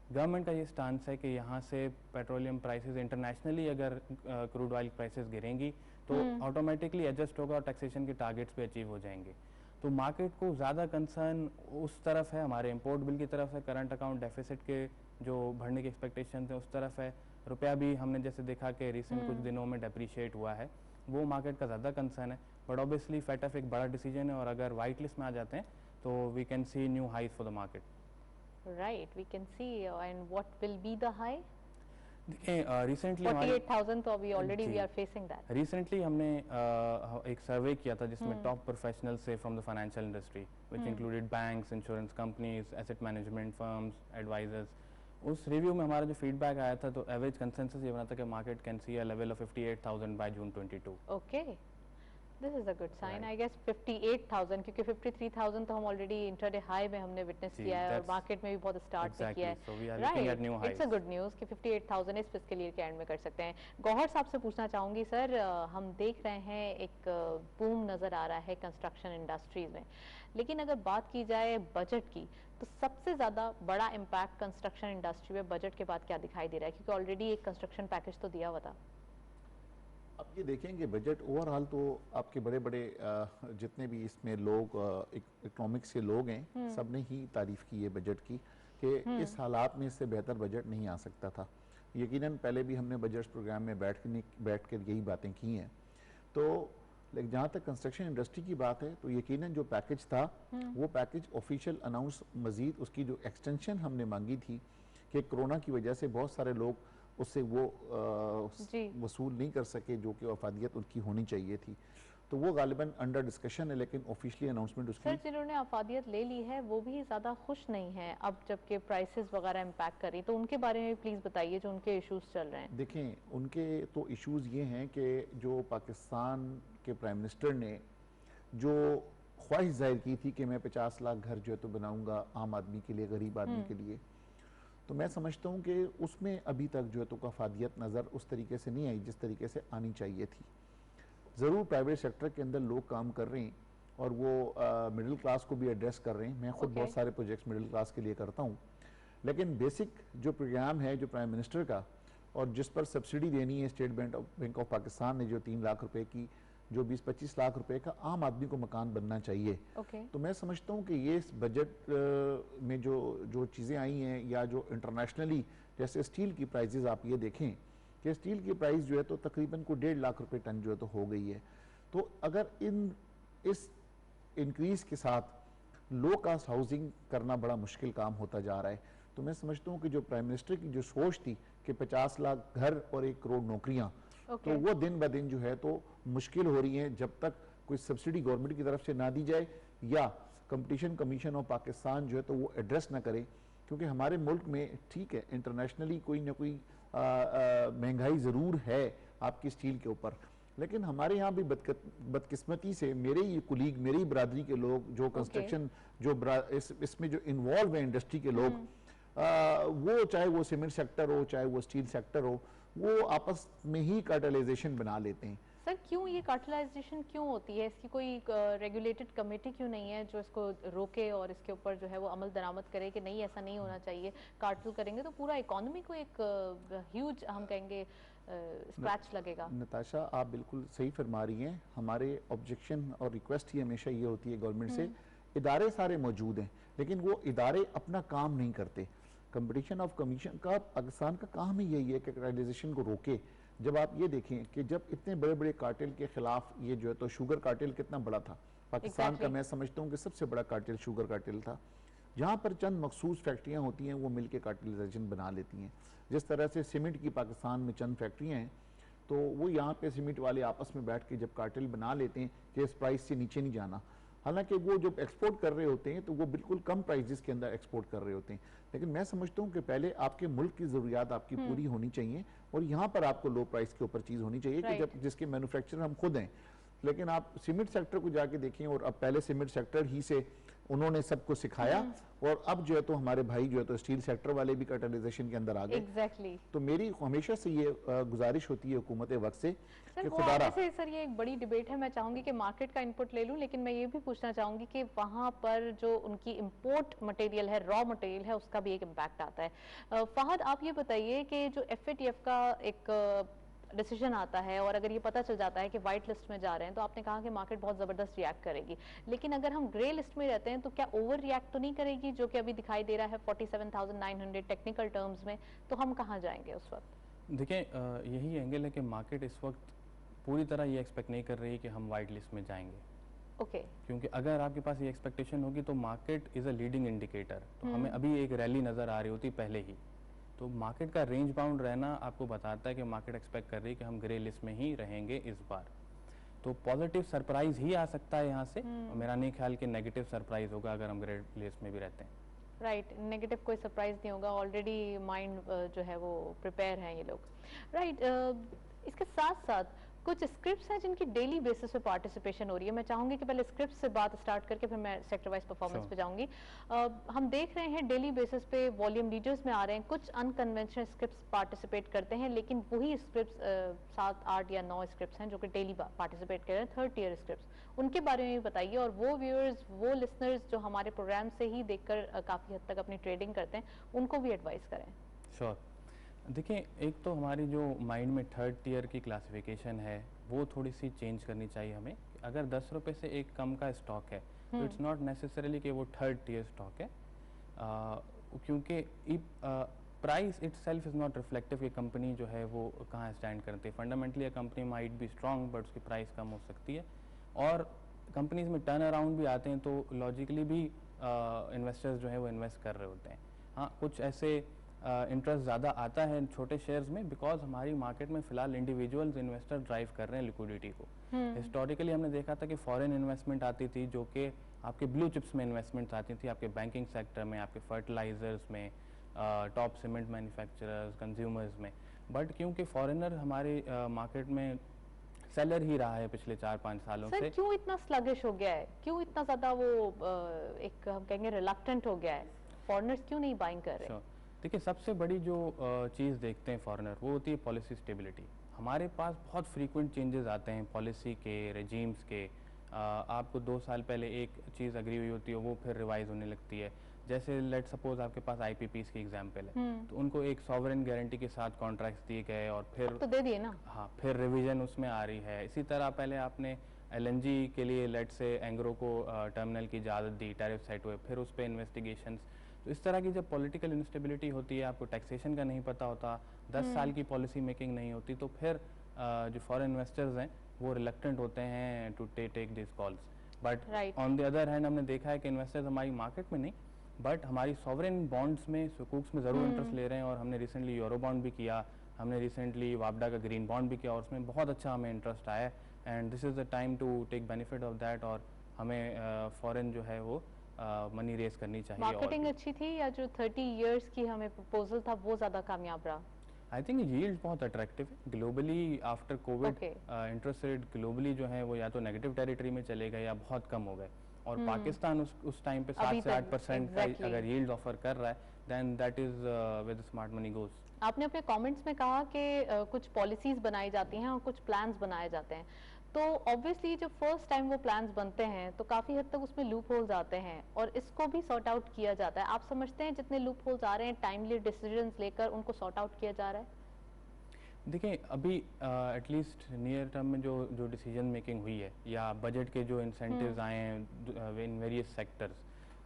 गवर्नमेंट का ये स्टांस है कि यहाँ से पेट्रोलियम प्राइसेस इंटरनेशनली अगर क्रूड ऑयल प्राइसेस गिरेंगी तो ऑटोमेटिकली एडजस्ट होगा और टैक्सेशन के टारगेट्स भी अचीव हो जाएंगे। तो मार्केट को ज़्यादा कंसर्न उस तरफ है, हमारे इंपोर्ट बिल की तरफ है, करंट अकाउंट डेफिसिट के जो बढ़ने की एक्सपेक्टेशन है उस तरफ है। रुपया भी हमने जैसे देखा कि रिसेंट कुछ दिनों में डेप्रीशिएट हुआ है, वो मार्केट का ज़्यादा कंसर्न है। बट ऑब्वियसली FATF एक बड़ा डिसीजन है, और अगर वाइट लिस्ट में आ जाते हैं तो we can see new highs for the market. Right, we can see. And what will be the high? देखिए रिसेंटली 48,000 तो अभी already we are facing that. Recently हमने एक सर्वे किया था जिसमें टॉप प्रोफेशनल्स से from the financial industry, which included banks, insurance companies, asset management firms, advisors. उस रिव्यू में हमारा जो फीडबैक आया था, तो एवरेज कंसेंसस ये बना था कि market can see a level of 58,000 by June 22। Okay, this is a good sign I guess. 58,000, क्योंकि 53,000 तो हम ऑलरेडी इंटरडे हाई में हमने विटनेस किया है, और मार्केट में भी बहुत स्टार्ट पे किया है। Right, it's a good news कि 58,000 इस फिस्कल ईयर के एंड में कर सकते हैं। गौहर साहब से पूछना चाहूँगी सर, हम देख रहे हैं एक बूम नज़र आ रहा है कंस्ट्रक्शन इंडस्ट्रीज में, लेकिन अगर बात की जाए बजट की, तो सबसे ज़्यादा बड़ा इम्पैक्ट कंस्ट्रक्शन इंडस्ट्री में बजट के बाद क्या दिखाई दे रहा है, क्योंकि ऑलरेडी एक कंस्ट्रक्शन पैकेज तो दिया हुआ था। अब ये देखेंगे बजट ओवरऑल तो आपके बड़े बड़े जितने भी इसमें लोग इकोनॉमिक्स के लोग हैं, सब ने ही तारीफ की है बजट की कि इस हालात में इससे बेहतर बजट नहीं आ सकता था। यकीनन पहले भी हमने बजट प्रोग्राम में बैठ कर यही बातें की हैं। तो लेकिन जहाँ तक कंस्ट्रक्शन इंडस्ट्री की बात है, तो यकीनन जो पैकेज था वो पैकेज ऑफिशियल अनाउंस, मजीद उसकी जो एक्सटेंशन हमने मांगी थी कि कोरोना की वजह से बहुत सारे लोग उससे वो वसूल नहीं कर सके जो कि अफादियत उनकी होनी चाहिए थी, तो वो गालिबन अंडर डिस्कशन है, लेकिन ऑफिशियली अनाउंसमेंट उसकी। सर, जिन्होंने अफादियत ले ली है वो भी ज़्यादा खुश नहीं है अब, जबकि प्राइसेस वगैरह इम्पैक्ट कर रही, तो उनके बारे में प्लीज़ बताइए जो उनके इश्यूज चल रहे हैं। देखें, उनके तो इश्यूज ये हैं कि जो पाकिस्तान के प्राइम मिनिस्टर ने जो ख्वाहिश जाहिर की थी कि मैं 50 लाख घर जो है तो बनाऊंगा आम आदमी के लिए, गरीब आदमी के लिए, तो मैं समझता हूँ कि उसमें अभी तक जो है तो अफादियत नज़र उस तरीके से नहीं आई जिस तरीके से आनी चाहिए थी। ज़रूर प्राइवेट सेक्टर के अंदर लोग काम कर रहे हैं, और वो मिडिल क्लास को भी एड्रेस कर रहे हैं। मैं खुद Okay. बहुत सारे प्रोजेक्ट्स मिडिल क्लास के लिए करता हूँ, लेकिन बेसिक जो प्रोग्राम है जो प्राइम मिनिस्टर का और जिस पर सब्सिडी देनी है, स्टेट बैंक ऑफ पाकिस्तान ने जो 3 लाख रुपए की, जो 20-25 लाख रुपए का आम आदमी को मकान बनना चाहिए। Okay. तो मैं समझता हूँ कि ये इस बजट में जो जो चीज़ें आई हैं, या जो इंटरनेशनली जैसे स्टील की प्राइजेज आप ये देखें कि स्टील की प्राइस जो है तो तकरीबन को 1.5 लाख रुपए टन जो है तो हो गई है। तो अगर इस इंक्रीज़ के साथ लो कास्ट हाउसिंग करना बड़ा मुश्किल काम होता जा रहा है। तो मैं समझता हूँ कि जो प्राइम मिनिस्टर की जो सोच थी कि 50 लाख घर और 1 करोड़ नौकरियाँ, Okay. तो वो दिन ब दिन जो है तो मुश्किल हो रही हैं जब तक कोई सब्सिडी गवर्नमेंट की तरफ से ना दी जाए या कंपटीशन कमीशन ऑफ पाकिस्तान जो है तो वो एड्रेस ना करे। क्योंकि हमारे मुल्क में ठीक है इंटरनेशनली कोई ना कोई महंगाई ज़रूर है आपकी स्टील के ऊपर, लेकिन हमारे यहाँ भी बदकिस्मती से मेरे ही कुलीग, मेरी ही बरादरी के लोग जो कंस्ट्रक्शन इसमें जो इन्वॉल्व है इंडस्ट्री के लोग, वो चाहे वो सीमेंट सेक्टर हो चाहे वो स्टील सेक्टर हो, वो आपस में ही कार्टेलाइजेशन बना लेते हैं। सर क्यों ये कार्टेलाइजेशन क्यों होती है? इसकी कोई रेगुलेटेड कमेटी क्यों नहीं है जो इसको रोके और इसके ऊपर जो है वो अमल दरामद करे कि नहीं ऐसा नहीं होना चाहिए? कार्टेल करेंगे तो पूरा इकोनॉमी को एक ह्यूज हम कहेंगे स्क्रैच लगेगा। नताशा आप बिल्कुल सही फरमा रही हैं। हमारे ऑब्जेक्शन और रिक्वेस्ट ही हमेशा ये होती है गवर्नमेंट से, इदारे सारे मौजूद हैं लेकिन वो इदारे अपना काम नहीं करते। कंपटीशन ऑफ कमीशन का पाकिस्तान का काम ही यही है कि कार्टेलाइजेशन को रोके। जब आप ये देखें कि जब इतने बड़े बड़े कार्टेल के खिलाफ ये जो है तो शुगर कार्टेल कितना बड़ा था पाकिस्तान का, मैं समझता हूँ कि सबसे बड़ा कार्टेल शुगर कार्टेल था, जहाँ पर चंद मखसूस फैक्ट्रियाँ होती हैं वो मिलके कार्टेलाइजेशन बना लेती हैं। जिस तरह से सीमेंट की पाकिस्तान में चंद फैक्ट्रियाँ हैं तो वो यहाँ पे सीमेंट वाले आपस में बैठ के जब कार्टेल बना लेते हैं कि इस प्राइस से नीचे नहीं जाना, हालांकि वो जब एक्सपोर्ट कर रहे होते हैं तो वो बिल्कुल कम प्राइजेस के अंदर एक्सपोर्ट कर रहे होते हैं। लेकिन मैं समझता हूँ कि पहले आपके मुल्क की ज़रूरियात आपकी पूरी होनी चाहिए और यहाँ पर आपको लो प्राइस के ऊपर चीज़ होनी चाहिए कि जब जिसके मैन्युफैक्चरर हम खुद हैं। लेकिन आप सीमेंट सेक्टर को जाके देखें और अब पहले सीमेंट सेक्टर ही से उन्होंने सबको सिखाया और अब जो है तो हमारे भाई जो है तो स्टील सेक्टर वाले भी कार्टेलाइजेशन के अंदर आ गए। Exactly. तो मेरी हमेशा से ये गुजारिश होती है हुकूमत वक्त से सर कि वो खुदारा वैसे सर ये एक बड़ी डिबेट है, मैं चाहूंगी कि मार्केट का इनपुट ले लूं, लेकिन मैं ये भी पूछना चाहूंगी कि वहां पर जो उनकी इंपोर्ट मटेरियल है, रॉ मटेरियल है, उसका भी एक इम्पैक्ट आता है। फहद आप ये बताइए कि जो FATF का एक डिसीजन आता है और अगर ये पता चल जाता है कि वाइट लिस्ट में जा रहे हैं तो आपने कहा कि मार्केट बहुत ज़बरदस्त रिएक्ट करेगी, लेकिन अगर हम ग्रे लिस्ट में रहते हैं तो क्या ओवर रिएक्ट तो नहीं करेगी? जो कि अभी दिखाई दे रहा है 47,900 टेक्निकल टर्म्स में, तो हम कहाँ जाएंगे उस वक्त? देखिए यही एंगल है कि मार्केट इस वक्त पूरी तरह ये एक्सपेक्ट नहीं कर रही कि हम वाइट लिस्ट में जाएंगे। ओके। क्योंकि अगर आपके पास ये एक्सपेक्टेशन होगी तो market is a leading indicator, तो हमें अभी एक रैली नज़र आ रही होती पहले ही, तो मार्केट का रेंज बाउंड रहना आपको बताता है कि मार्केट एक्सपेक्ट कर रही है कि हम ग्रे लिस्ट में ही रहेंगे इस बार। तो पॉजिटिव सरप्राइज ही आ सकता है यहाँ से, और मेरा नहीं ख्याल कि नेगेटिव सरप्राइज होगा अगर हम ग्रे लिस्ट में भी रहते हैं। राइट, नेगेटिव कोई सरप्राइज नहीं होगा, ऑलरेडी माइंड जो है वो प्रिपेयर हैं ये लोग। राइट, इसके साथ साथ कुछ स्क्रिप्ट्स हैं जिनकी डेली बेसिस पे पार्टिसिपेशन हो रही है। मैं चाहूंगी कि पहले स्क्रिप्ट से बात स्टार्ट करके फिर मैं सेक्टर वाइज परफॉर्मेंस पे जाऊंगी। हम देख रहे हैं डेली बेसिस पे वॉल्यूम लीडर्स में आ रहे हैं, कुछ अनकन्वेंशनल स्क्रिप्ट्स पार्टिसिपेट करते हैं, लेकिन वही स्क्रिप्ट्स 7, 8 या 9 स्क्रिप्ट्स हैं जो कि डेली पार्टिसिपेट कर रहे हैं, थर्ड टियर स्क्रिप्ट्स। उनके बारे में भी बताइए, और वो व्यूअर्स, वो लिसनर्स जो हमारे प्रोग्राम से ही देखकर काफ़ी हद तक अपनी ट्रेडिंग करते हैं, उनको भी एडवाइस करें। श्योर। देखिए, एक तो हमारी जो माइंड में थर्ड टियर की क्लासिफिकेशन है वो थोड़ी सी चेंज करनी चाहिए हमें। अगर 10 रुपये से एक कम का स्टॉक है तो इट्स नॉट नेसेसरीली कि वो थर्ड टियर स्टॉक है, क्योंकि price it self is not reflective कि कंपनी जो है वो कहाँ स्टैंड करती है। Fundamentally company might be strong but उसकी प्राइस कम हो सकती है, और कंपनीज में टर्न अराउंड भी आते हैं तो लॉजिकली भी इन्वेस्टर्स जो है वो इन्वेस्ट कर रहे होते हैं। हाँ, कुछ ऐसे इंटरेस्ट ज़्यादा आता है छोटे शेयर्स में बिकॉज हमारी मार्केट में फ़िलहाल इंडिविजुअल्स इन्वेस्टर ड्राइव कर रहे हैं लिक्विडिटी को। हिस्टोरिकली हमने देखा था कि फॉरेन इन्वेस्टमेंट आती थी जो कि आपके ब्लू चिप्स में इन्वेस्टमेंट्स आती थी, आपके बैंकिंग सेक्टर में, आपके फर्टिलाइजर्स में, टॉप सीमेंट मैन्युफैक्चरर्स, कंज्यूमर्स में। बट क्योंकि फॉरेनर हमारे मार्केट में सेलर ही रहा है पिछले 4-5 सालों से। क्यों इतना स्लगिश हो गया है? क्यों इतना ज़्यादा वो एक हम कहेंगे रिलक्टेंट हो गया है? फॉरेनर्स क्यों नहीं बाइंग कर रहे? देखिए, सबसे बड़ी जो चीज़ देखते हैं फॉरेनर वो होती है पॉलिसी स्टेबिलिटी। हमारे पास बहुत फ्रीक्वेंट चेंजेस आते हैं पॉलिसी के, रेजीम्स के, आपको 2 साल पहले एक चीज़ अग्री हुई होती है, वो फिर रिवाइज होने लगती है। जैसे लेट सपोज आपके पास IPPs की एग्जांपल है, तो उनको एक सॉवरेन गारंटी के साथ कॉन्ट्रैक्ट्स दिए गए और फिर तो दे दिए ना। हाँ, फिर रिवीजन उसमें आ रही है। इसी तरह पहले आपने LNG के लिए लेट से एंग्रो को टर्मिनल की इजाज़त दी, टैरिफ सेट हुए, फिर उस पर इन्वेस्टिगेशंस। तो इस तरह की जब पॉलिटिकल इंस्टेबिलिटी होती है, आपको टैक्सेशन का नहीं पता होता, 10 साल की पॉलिसी मेकिंग नहीं होती, तो फिर जो फॉरेन इन्वेस्टर्स हैं वो रिलक्टेंट होते हैं to take this calls. But on the other hand हमने देखा है कि इन्वेस्टर्स हमारी मार्केट में नहीं बट हमारी सॉवरेन बॉन्ड्स में, सुकूक्स में ज़रूर इंटरेस्ट ले रहे हैं। और हमने रिसेंटली यूरो बॉन्ड भी किया, हमने रिसेंटली वापडा का ग्रीन बॉन्ड भी किया और उसमें बहुत अच्छा हमें इंटरेस्ट आया है। And this is the time to take benefit of that. और हमें फॉरेन जो है वो मनी रेज करनी चाहिए। मार्केटिंग अच्छी थी या जो 30 इयर्स की हमें प्रपोजल था वो ज़्यादा कामयाब रहा? आई थिंक यील्ड बहुत अट्रैक्टिव है globally. After Covid interest rate globally जो है वो या तो नेगेटिव टेरिटरी में चले गए या बहुत कम हो गए। और पाकिस्तान उस टाइम पे 7 से 8% का अगर यील्ड ऑफर कर रहा है, then that is where the smart money goes. आपने अपने कमेंट्स में कहा कि कुछ पॉलिसीज बनाई जाती हैं और कुछ प्लान्स बनाए जाते हैं, तो ऑब्वियसली जब फर्स्ट टाइम वो प्लान्स बनते हैं तो काफ़ी हद तक उसमें लूप होल्स आते हैं और इसको भी सॉर्ट आउट किया जाता है। आप समझते हैं जितने लूप होल्स आ रहे हैं टाइमली डिसीजंस लेकर उनको सॉर्ट आउट किया जा रहा है? देखिए, अभी एटलीस्ट नियर टर्म में जो डिसीजन मेकिंग हुई है या बजट के जो इंसेंटिव्स आए हैं इन वेरियस सेक्टर्स,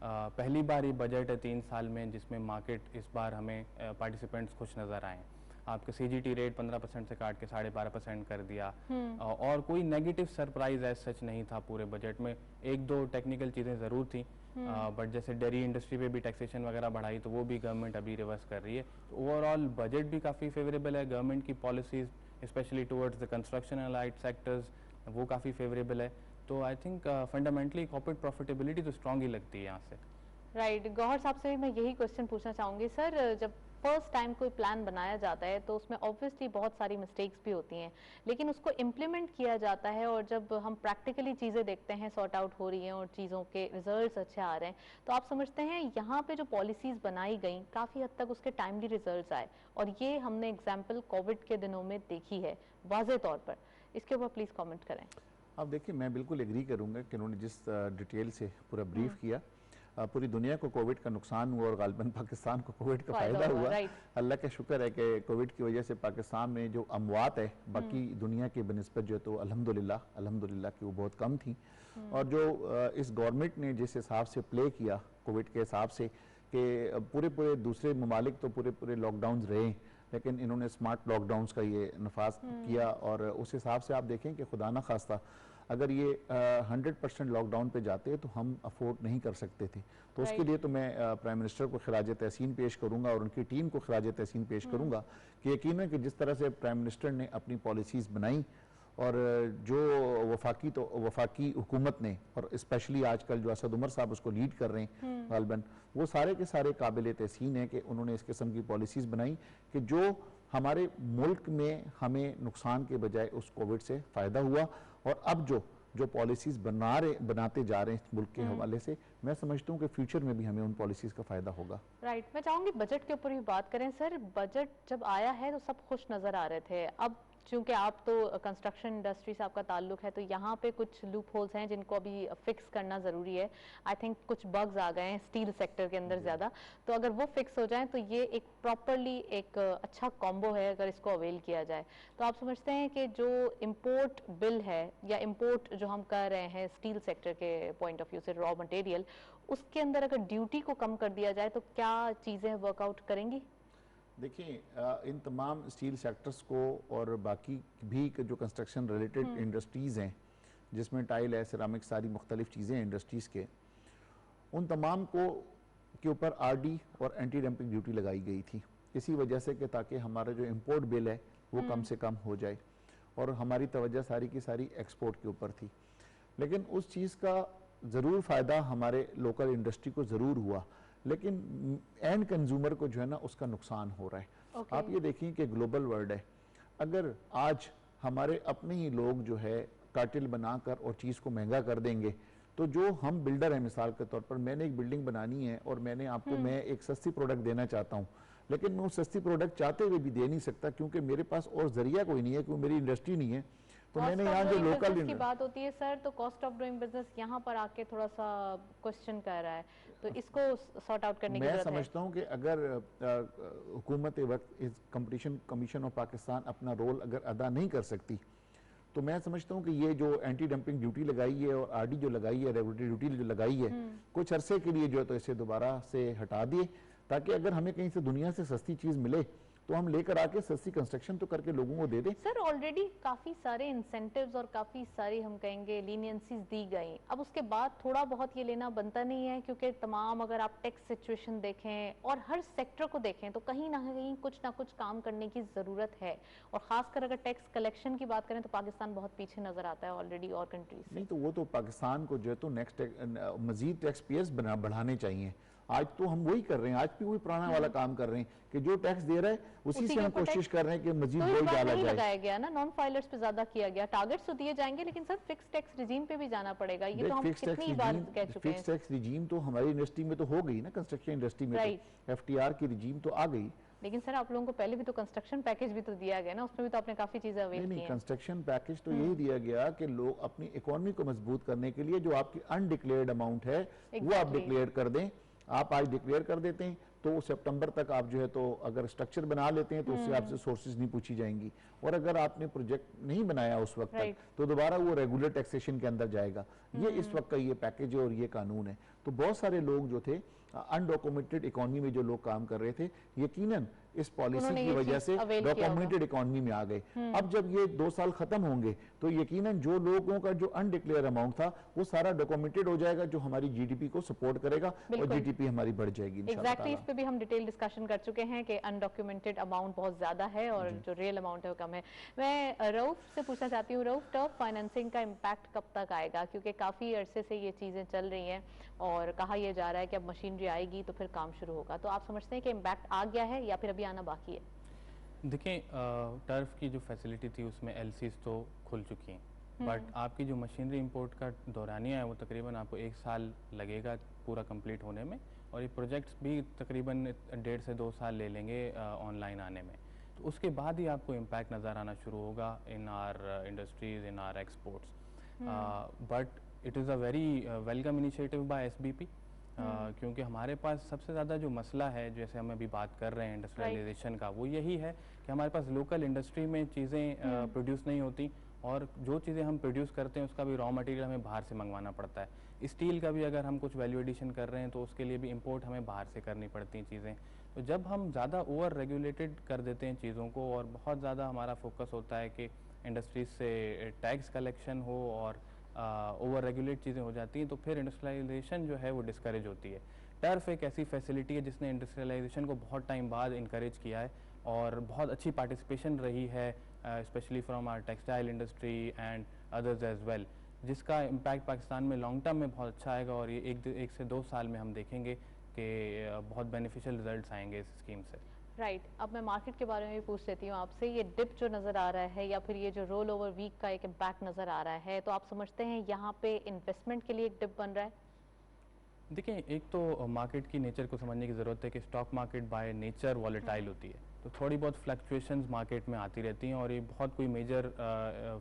पहली बार ये बजट है 3 साल में जिसमें मार्केट इस बार हमें पार्टिसिपेंट्स खुश नज़र आए। आपके CGT रेट 15% से काट के 12.5% कर दिया और कोई नेगेटिव सरप्राइज एज सच नहीं था पूरे बजट में। 1-2 टेक्निकल चीज़ें ज़रूर थी, बट जैसे डेयरी इंडस्ट्री पे भी टैक्सेशन वगैरह बढ़ाई तो वो भी गवर्नमेंट अभी रिवर्स कर रही है। तो ओवरऑल बजट भी काफ़ी फेवरेबल है। गवर्नमेंट की policies specially towards the construction and light sectors वो काफ़ी फेवरेबल है। तो I think fundamentally corporate profitability तो स्ट्रॉन्ग ही लगती है यहाँ से। राइट, गौहर साहब से भी मैं यही क्वेश्चन पूछना चाहूँगी। सर, जब फर्स्ट टाइम कोई प्लान बनाया जाता है तो उसमें ऑब्वियसली बहुत सारी मिस्टेक्स भी होती हैं, लेकिन उसको इम्प्लीमेंट किया जाता है और जब हम प्रैक्टिकली चीज़ें देखते हैं सॉर्ट आउट हो रही हैं और चीज़ों के रिजल्ट्स अच्छे आ रहे हैं, तो आप समझते हैं यहाँ पे जो पॉलिसीज़ बनाई गई काफ़ी हद तक उसके टाइमली रिजल्ट्स आए, और ये हमने एग्जाम्पल कोविड के दिनों में देखी है वाज़े तौर पर। इसके ऊपर प्लीज़ कॉमेंट करें। अब देखिए, मैं बिल्कुल एग्री करूँगा कि उन्होंने जिस डिटेल से पूरा ब्रीफ किया, पूरी दुनिया को कोविड का नुकसान हुआ और गालिबन पाकिस्तान को कोविड का फ़ायदा हुआ। अल्लाह का शुक्र है कि कोविड की वजह से पाकिस्तान में जो अमवात है बाकी दुनिया के बनिस्बत जो है तो अल्हम्दुलिल्लाह कि वो बहुत कम थी। और जो इस गवर्नमेंट ने जिस हिसाब से प्ले किया कोविड के हिसाब से कि पूरे दूसरे ममालिक तो पूरे लॉकडाउन रहे, लेकिन इन्होंने स्मार्ट लॉकडाउन्स का ये नफाज किया। और उस हिसाब से आप देखें कि खुदा न खास्ता अगर ये 100% लॉकडाउन पे जाते तो हम अफोर्ड नहीं कर सकते थे। तो उसके लिए तो मैं प्राइम मिनिस्टर को खिराज तहसीन पेश करूंगा और उनकी टीम को खिराज तहसीन पेश करूंगा कि यकीन है कि जिस तरह से प्राइम मिनिस्टर ने अपनी पॉलिसीज़ बनाई और जो वफाकी हुकूमत ने, और स्पेशली आजकल जो असद उमर साहब उसको लीड कर रहे हैं गालिबन, वो सारे के सारे काबिल तहसीन है कि उन्होंने इस किस्म की पॉलिसीज़ बनाई कि जो हमारे मुल्क में हमें नुकसान के बजाय उस कोविड से फ़ायदा हुआ। और अब जो पॉलिसीज़ बनाते जा रहे हैं इस मुल्क के हवाले से, मैं समझता हूँ कि फ्यूचर में भी हमें उन पॉलिसीज़ का फ़ायदा होगा। राइट, मैं चाहूँगी बजट के ऊपर भी बात करें। सर, बजट जब आया है तो सब खुश नज़र आ रहे थे। अब चूंकि आप तो कंस्ट्रक्शन इंडस्ट्री से आपका ताल्लुक है तो यहाँ पे कुछ लूप होल्स हैं जिनको अभी फिक्स करना ज़रूरी है। आई थिंक कुछ बग्स आ गए हैं स्टील सेक्टर के अंदर ज़्यादा, तो अगर वो फिक्स हो जाए तो ये एक प्रॉपरली एक अच्छा कॉम्बो है अगर इसको अवेल किया जाए। तो आप समझते हैं कि जो इम्पोर्ट बिल है या इम्पोर्ट जो हम कर रहे हैं स्टील सेक्टर के पॉइंट ऑफ व्यू से, रॉ मटेरियल, उसके अंदर अगर ड्यूटी को कम कर दिया जाए तो क्या चीज़ें वर्कआउट करेंगी? देखिए, इन तमाम स्टील सेक्टर्स को और बाकी भी जो कंस्ट्रक्शन रिलेटेड इंडस्ट्रीज़ हैं जिसमें टाइल है, सिरामिक, सारी मुख्तलिफ चीज़ें हैं इंडस्ट्रीज़ के, उन तमाम को के ऊपर RD और एंटी डंपिंग ड्यूटी लगाई गई थी इसी वजह से कि ताकि हमारा जो इम्पोर्ट बिल है वो कम से कम हो जाए, और हमारी तवज्जो सारी की सारी एक्सपोर्ट के ऊपर थी। लेकिन उस चीज़ का ज़रूर फ़ायदा हमारे लोकल इंडस्ट्री को ज़रूर हुआ, लेकिन एंड कंज्यूमर को जो है ना उसका नुकसान हो रहा है। आप ये देखिए कि ग्लोबल वर्ल्ड है, अगर आज हमारे अपने ही लोग जो है कार्टेल बनाकर और चीज़ को महंगा कर देंगे, तो जो हम बिल्डर हैं, मिसाल के तौर पर मैंने एक बिल्डिंग बनानी है और मैंने आपको मैं एक सस्ती प्रोडक्ट देना चाहता हूँ, लेकिन मैं वो सस्ती प्रोडक्ट चाहते हुए भी दे नहीं सकता क्योंकि मेरे पास और जरिया कोई नहीं है, क्योंकि मेरी इंडस्ट्री नहीं है। तो मैंने कॉस्ट यहाँ ऑफ जो डूइंग लोकल बिजनेस की बात होती है सर, तो कॉस्ट ऑफ डूइंग बिजनेस यहाँ पर आके थोड़ा सा क्वेश्चन कर रहा है, तो इसको सॉर्ट आउट करने की मैं जरूरत है। समझता हूँ कि अगर हुकूमत वक्त इस कंपटीशन कमीशन ऑफ पाकिस्तान अपना रोल अगर अदा नहीं कर सकती, तो मैं समझता हूँ कि ये जो एंटी डंपिंग ड्यूटी लगाई है और आरडी जो लगाई है, रेगुलेटरी ड्यूटी जो लगाई है, कुछ अरसे के लिए जो है तो इसे दोबारा से हटा दिए, ताकि अगर हमें कहीं से दुनिया से सस्ती चीज मिले तो हम लेकर आके सस्ती कंस्ट्रक्शन तो करके लोगों को दे दें। सर ऑलरेडी काफी सारे इंसेंटिव्स और काफी सारी हम कहेंगे लीनियंसीज दी गई, अब उसके बाद थोड़ा बहुत ये लेना बनता नहीं है, क्योंकि तमाम अगर आप टैक्स सिचुएशन देखें और हर सेक्टर को देखें तो कहीं ना कहीं कुछ ना कुछ काम करने की जरूरत है, और खासकर अगर टैक्स कलेक्शन की बात करें तो पाकिस्तान बहुत पीछे नजर आता है ऑलरेडी और कंट्रीज से। नहीं तो वो तो पाकिस्तान को जो है तो नेक्स्ट मजीद टैक्स पेयर्स बढ़ाने चाहिए। आज तो हम वही कर रहे हैं, आज भी वही पुराना वाला काम कर रहे हैं कि जो टैक्स दे रहा है उसी से हम कोशिश कर रहे हैं कि मजीद वही डाला नहीं जाए। लगाया गया ना, नॉन फाइलर्स पे ज्यादा किया गया, टारगेट्स तो दिए जाएंगे लेकिन सर फिक्स टैक्स रिजीम पे भी जाना पड़ेगा, ये तो हम कितनी बार कह चुके हैं। फिक्स टैक्स रिजीम तो हमारी इंडस्ट्री में तो हो गई ना, कंस्ट्रक्शन इंडस्ट्री में तो एफटीआर की रिजीम तो आ गई। लेकिन सर आप लोगों को पहले भी तो कंस्ट्रक्शन पैकेज भी तो दिया गया ना, उसमें भी तो आपने काफी चीजें अवेल की हैं। कंस्ट्रक्शन पैकेज तो यही दिया गया कि लोग अपनी इकोनॉमी को मजबूत करने के लिए जो आपकी अनडिक्लेयर्ड अमाउंट है वो आप डिक्लेयर कर दें। आप आज डिक्लेयर कर देते हैं तो सितंबर तक आप जो है तो अगर स्ट्रक्चर बना लेते हैं तो उससे आपसे सोर्सेज नहीं पूछी जाएंगी, और अगर आपने प्रोजेक्ट नहीं बनाया उस वक्त तक तो दोबारा वो रेगुलर टैक्सेशन के अंदर जाएगा। ये इस वक्त का ये पैकेज है और ये कानून है। तो बहुत सारे लोग जो थे अनडॉक्यूमेंटेड इकोनॉमी में जो लोग काम कर रहे थे, यकीनन इस पॉलिसी की वजह से डॉक्यूमेंटेड इकोनॉमी में आ गए। अब जब ये 2 साल खत्म होंगे तो यकीनन जो लोगों का जो अनडिक्लेयर अमाउंट था वो सारा डॉक्यूमेंटेड हो जाएगा, जो हमारी जीडीपी को सपोर्ट करेगा और जीडीपी हमारी बढ़ जाएगी इंशाल्लाह। एग्जैक्टली, इस पे भी हम डिटेल डिस्कशन कर चुके हैं कि अनडॉक्यूमेंटेड अमाउंट बहुत ज्यादा है और जो रियल अमाउंट है वो कम है। मैं रऊफ से पूछना चाहती हूँ, रऊफ टर्फ फाइनेंसिंग का इम्पैक्ट कब तक आएगा, क्योंकि काफी अरसे से ये चीजें चल रही हैं और कहा यह जा रहा है कि अब मशीनरी आएगी तो फिर काम शुरू होगा, तो आप समझते हैं कि इम्पैक्ट आ गया है या फिर अभी आना बाकी है? देखिए, टर्फ की जो फैसिलिटी थी उसमें एलसीज तो खुल चुकी हैं, बट आपकी जो मशीनरी इंपोर्ट का दौरानिया है वो तकरीबन आपको 1 साल लगेगा पूरा कंप्लीट होने में, और ये प्रोजेक्ट्स भी तकरीबन 1.5 से 2 साल ले लेंगे ऑनलाइन आने में। तो उसके बाद ही आपको इम्पैक्ट नज़र आना शुरू होगा इन are industries, in are exports. But it is a very welcome initiative by SBP, क्योंकि हमारे पास सबसे ज़्यादा जो मसला है, जैसे हम अभी बात कर रहे हैं इंडस्ट्रियलाइजेशन का, वो यही है कि हमारे पास लोकल इंडस्ट्री में चीज़ें प्रोड्यूस नहीं होती, और जो चीज़ें हम प्रोड्यूस करते हैं उसका भी रॉ मटेरियल हमें बाहर से मंगवाना पड़ता है। स्टील का भी अगर हम कुछ वैल्यू एडिशन कर रहे हैं तो उसके लिए भी इंपोर्ट हमें बाहर से करनी पड़ती हैं चीज़ें। तो जब हम ज़्यादा ओवर रेगुलेटेड कर देते हैं चीज़ों को और बहुत ज़्यादा हमारा फोकस होता है कि इंडस्ट्रीज से टैक्स कलेक्शन हो और ओवर रेगुलेट चीज़ें हो जाती हैं, तो फिर इंडस्ट्रियलाइजेशन जो है वो डिस्करेज होती है। टर्फ एक ऐसी फैसिलिटी है जिसने इंडस्ट्रियलाइजेशन को बहुत टाइम बाद इनकरेज किया है और बहुत अच्छी पार्टिसिपेशन रही है, specially from our textile industry and others as well, जिसका इम्पैक्ट पाकिस्तान में लॉन्ग टर्म में बहुत अच्छा आएगा, और ये 1 से 2 साल में हम देखेंगे कि बहुत बेनिफिशियल रिजल्ट्स आएंगे इस स्कीम से। राइट, अब मैं मार्केट के बारे में भी पूछ लेती हूँ आपसे, ये डिप जो नज़र आ रहा है या फिर ये जो रोल ओवर वीक का एक इम्पैक्ट नज़र आ रहा है, तो आप समझते हैं यहाँ पे इन्वेस्टमेंट के लिए एक डिप बन रहा है? देखिए, एक तो मार्केट की नेचर को समझने की ज़रूरत है कि stock market by nature volatile होती है, तो थोड़ी बहुत फ्लक्चुएशंस मार्केट में आती रहती हैं, और ये बहुत कोई मेजर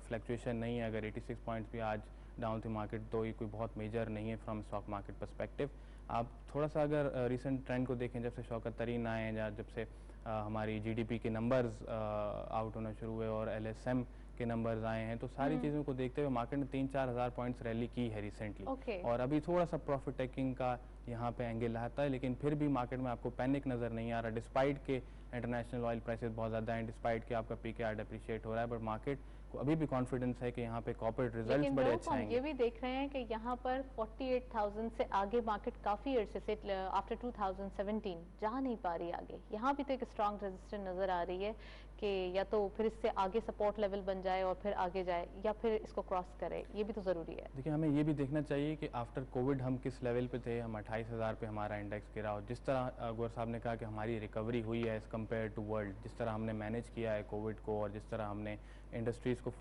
फ्लक्चुएशन नहीं है। अगर 86 पॉइंट्स भी आज डाउन थी मार्केट तो ये कोई बहुत मेजर नहीं है फ्रॉम स्टॉक मार्केट पर्सपेक्टिव। आप थोड़ा सा अगर रिसेंट ट्रेंड को देखें, जब से शौकत तरीन आए हैं या जब से हमारी जीडीपी के नंबर्स आउट होना शुरू हुए और एलएसएम के नंबर्स आए हैं, तो सारी चीज़ों को देखते हुए मार्केट ने 3-4 हज़ार पॉइंट्स रैली की है रिसेंटली, और अभी थोड़ा सा प्रॉफिट टेकिंग का यहाँ पे एंगल आता है, लेकिन फिर भी मार्केट में आपको पैनिक नज़र नहीं आ रहा, डिस्पाइट के इंटरनेशनल ऑयल प्राइसेस बहुत ज़्यादा हैं, डिस्पाइट के आपका पीकेआर डेप्रिशिएट हो रहा है, बट मार्केट को अभी भी कॉन्फिडेंस है कि यहाँ पे कॉर्पोरेट रिजल्ट्स बड़े अच्छे आएंगे। ये भी देख रहे हैं कि यहाँ पर 48,000 से आगे मार्केट काफ़ी अरसे से आफ्टर 2017 जा नहीं पा रही आगे, यहाँ भी तो एक स्ट्रॉन्ग रेजिस्टेंस नज़र आ रही है कि या तो फिर इससे आगे सपोर्ट लेवल बन जाए और फिर आगे जाए, या फिर इसको क्रॉस करे, ये भी तो ज़रूरी है। देखिए, हमें ये भी देखना चाहिए कि आफ्टर कोविड हम किस लेवल पे थे। हम 28,000 पे हमारा इंडेक्स गिरा, और जिस तरह गौर साहब ने कहा कि हमारी रिकवरी हुई है एज़ कम्पेयर टू वर्ल्ड, जिस तरह हमने मैनेज किया है कोविड को, और जिस तरह हमने इंडस्ट्रीज़ को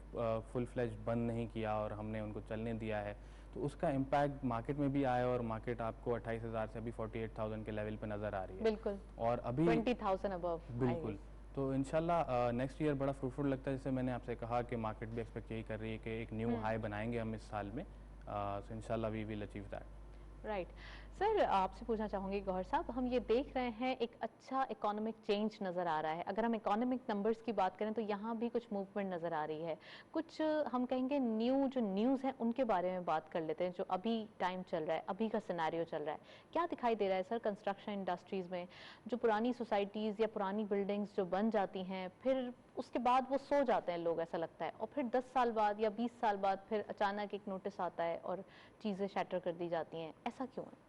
फुल फ्लेज बंद नहीं किया और हमने उनको चलने दिया है, तो उसका इम्पैक्ट मार्केट में भी आया, और मार्केट आपको 28,000 से अभी 48,000 के लेवल पे नज़र आ रही है। बिल्कुल, और अभी 20,000 अबव। बिल्कुल, तो इंशाल्लाह नेक्स्ट ईयर बड़ा फ्रूटफुल लगता है, जैसे मैंने आपसे कहा कि मार्केट भी एक्सपेक्ट यही कर रही है कि एक न्यू हाई बनाएंगे हम इस साल में, सो इंशाल्लाह we will achieve that. Right sir, आपसे पूछना चाहूँगी गौहर साहब, हम ये देख रहे हैं एक अच्छा इकोनॉमिक चेंज नज़र आ रहा है। अगर हम इकोनॉमिक नंबर्स की बात करें तो यहाँ भी कुछ मूवमेंट नज़र आ रही है। कुछ हम कहेंगे न्यू जो न्यूज़ हैं उनके बारे में बात कर लेते हैं, जो अभी टाइम चल रहा है, अभी का सिनेरियो चल रहा है। क्या दिखाई दे रहा है सर कंस्ट्रक्शन इंडस्ट्रीज़ में? जो पुरानी सोसाइटीज़ या पुरानी बिल्डिंग्स जो बन जाती हैं, फिर उसके बाद वो सो जाते हैं लोग, ऐसा लगता है, और फिर 10 साल बाद या 20 साल बाद फिर अचानक एक नोटिस आता है और चीज़ें शैटर कर दी जाती हैं। ऐसा क्यों है?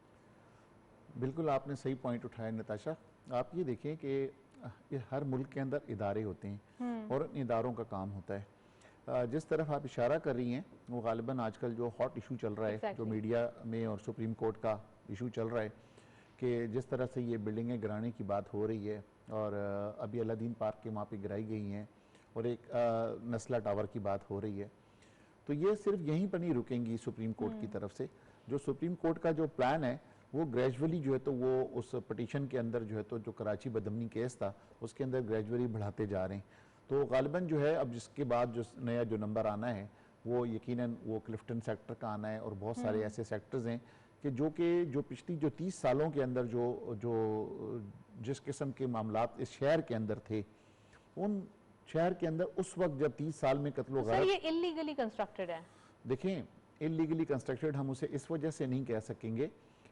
बिल्कुल आपने सही पॉइंट उठाया नताशा। आप ये देखें कि ये हर मुल्क के अंदर इदारे होते हैं और इन इदारों का काम होता है। जिस तरफ आप इशारा कर रही हैं वो गालिबन आजकल जो हॉट इशू चल रहा है, जो मीडिया में और सुप्रीम कोर्ट का इशू चल रहा है, कि जिस तरह से ये बिल्डिंगें गिराने की बात हो रही है, और अभी अलादीन पार्क के वहाँ पे गिराई गई हैं, और एक नस्ला टावर की बात हो रही है, तो ये सिर्फ यहीं पर नहीं रुकेंगी सुप्रीम कोर्ट की तरफ से। जो सुप्रीम कोर्ट का जो प्लान है वो ग्रेजुअली जो है तो वो उस पिटीशन के अंदर जो है तो जो कराची बदमनी केस था उसके अंदर ग्रेजुअली बढ़ाते जा रहे हैं। तो गालिबन जो है अब जिसके बाद जो नया जो नंबर आना है वो यकीनन वो क्लिफ्टन सेक्टर का आना है, और बहुत सारे ऐसे सेक्टर्स हैं कि जो पिछली जो 30 सालों के अंदर जो जिस किस्म के मामलात इस शहर के अंदर थे, उन शहर के अंदर उस वक्त जब 30 साल में कत्लो सर ये इलीगली कंस्ट्रक्टेड है। देखें, इलीगली कंस्ट्रक्टेड हम उसे इस वजह से नहीं कह सकेंगे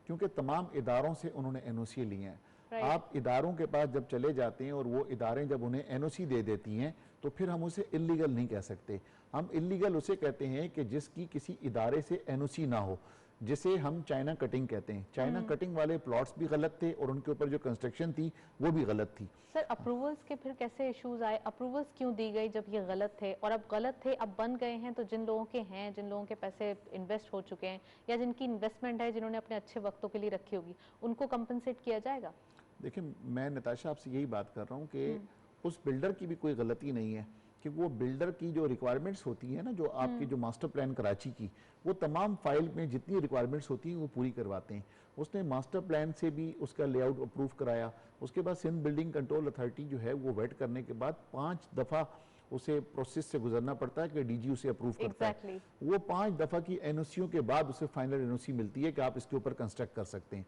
क्योंकि तमाम इदारों से उन्होंने एनओसी लिए हैं। आप इदारों के पास जब चले जाते हैं और वो इदारें जब उन्हें एनओसी दे देती हैं तो फिर हम उसे इलीगल नहीं कह सकते। हम इलीगल उसे कहते हैं कि जिसकी किसी इदारे से एनओसी ना हो, जिसे हम चाइना कटिंग कहते हैं। चाइना कटिंग वाले प्लॉट्स भी गलत थे और उनके ऊपर जो कंस्ट्रक्शन थी वो भी गलत थी। सर अप्रूवल्स के फिर कैसे इश्यूज आए? अप्रूवल्स क्यों दी गई जब ये गलत थे, और अब गलत थे अब बन गए हैं, तो जिन लोगों के हैं, जिन लोगों के पैसे इन्वेस्ट हो चुके हैं या जिनकी इन्वेस्टमेंट है, जिन्होंने अपने अच्छे वक्तों के लिए रखी होगी, उनको कंपनसेट किया जाएगा? देखिए, मैं नताशा आपसे यही बात कर रहा हूँ कि उस बिल्डर की भी कोई गलती नहीं है, कि वो बिल्डर की जो रिक्वायरमेंट्स होती है ना, जो आपकी जो मास्टर प्लान कराची की, वो तमाम फाइल में जितनी रिक्वायरमेंट्स होती हैं वो पूरी करवाते हैं। उसने मास्टर प्लान से भी उसका लेआउट अप्रूव कराया, उसके बाद सिंध बिल्डिंग कंट्रोल अथॉरिटी जो है वो वेट करने के बाद 5 दफ़ा उसे प्रोसेस से गुजरना पड़ता है कि डीजी उसे अप्रूव करता है। वो 5 दफ़ा की एनओसीओं के बाद उसे फाइनल एनओसी मिलती है कि आप इसके ऊपर कंस्ट्रक्ट कर सकते हैं।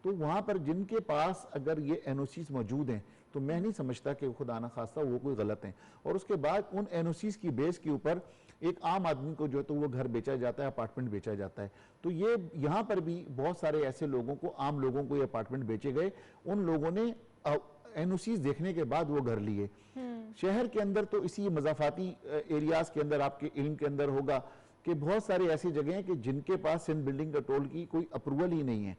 तो वहाँ पर जिनके पास अगर ये एनओसीज मौजूद हैं तो मैं नहीं समझता कि खुदा ना खास्ता वो कोई गलत है। और उसके बाद उन एनओसीज की बेस के ऊपर एक आम आदमी को जो है तो वो घर बेचा जाता है, अपार्टमेंट बेचा जाता है। तो ये यहाँ पर भी बहुत सारे ऐसे लोगों को, आम लोगों को ये अपार्टमेंट बेचे गए, उन लोगों ने एनओसीज देखने के बाद वो घर लिए। शहर के अंदर तो इसी मजाफाती एरियाज के अंदर आपके इल्म के अंदर होगा कि बहुत सारी ऐसी जगह हैं कि जिनके पास सिंध बिल्डिंग कंट्रोल की कोई अप्रूवल ही नहीं है।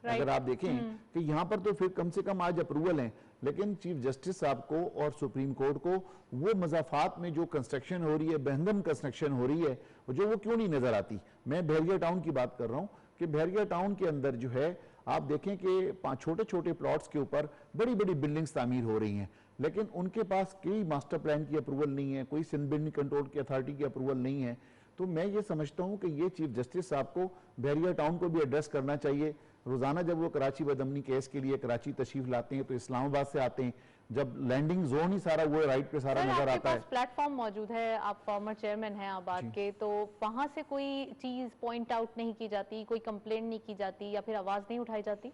अगर आप देखें कि यहाँ पर तो फिर कम से कम आज अप्रूवल है, लेकिन चीफ जस्टिस साहब को और सुप्रीम कोर्ट को वो मजाफात में जो कंस्ट्रक्शन हो रही है, बहंगम कंस्ट्रक्शन हो रही है, जो वो क्यों नहीं नजर आती। मैं बहरिया टाउन की बात कर रहा हूँ कि बहरिया टाउन के अंदर जो है आप देखें कि 5 छोटे छोटे प्लॉट्स के ऊपर बड़ी बड़ी बिल्डिंग्स तामीर हो रही हैं, लेकिन उनके पास कोई मास्टर प्लान की अप्रूवल नहीं है, कोई सिंध बिल्डिंग कंट्रोल की अथॉरिटी की अप्रूवल नहीं है। तो मैं ये समझता हूँ कि ये चीफ जस्टिस साहब को बहरिया टाउन को भी एड्रेस करना चाहिए। रोजाना जब वो कराची बदमनी केस के लिए कराची तशरीफ लाते हैं तो इस्लामाबाद से आते हैं, जब लैंडिंग जोन ही सारा वो राइट पे सारा नजर आता है। प्लेटफॉर्म मौजूद है, आप फॉर्मर चेयरमैन हैं आबाद के, तो वहां से कोई चीज पॉइंट आउट नहीं की जाती, कोई कंप्लेंट नहीं की जाती या फिर आवाज नहीं उठाई जाती?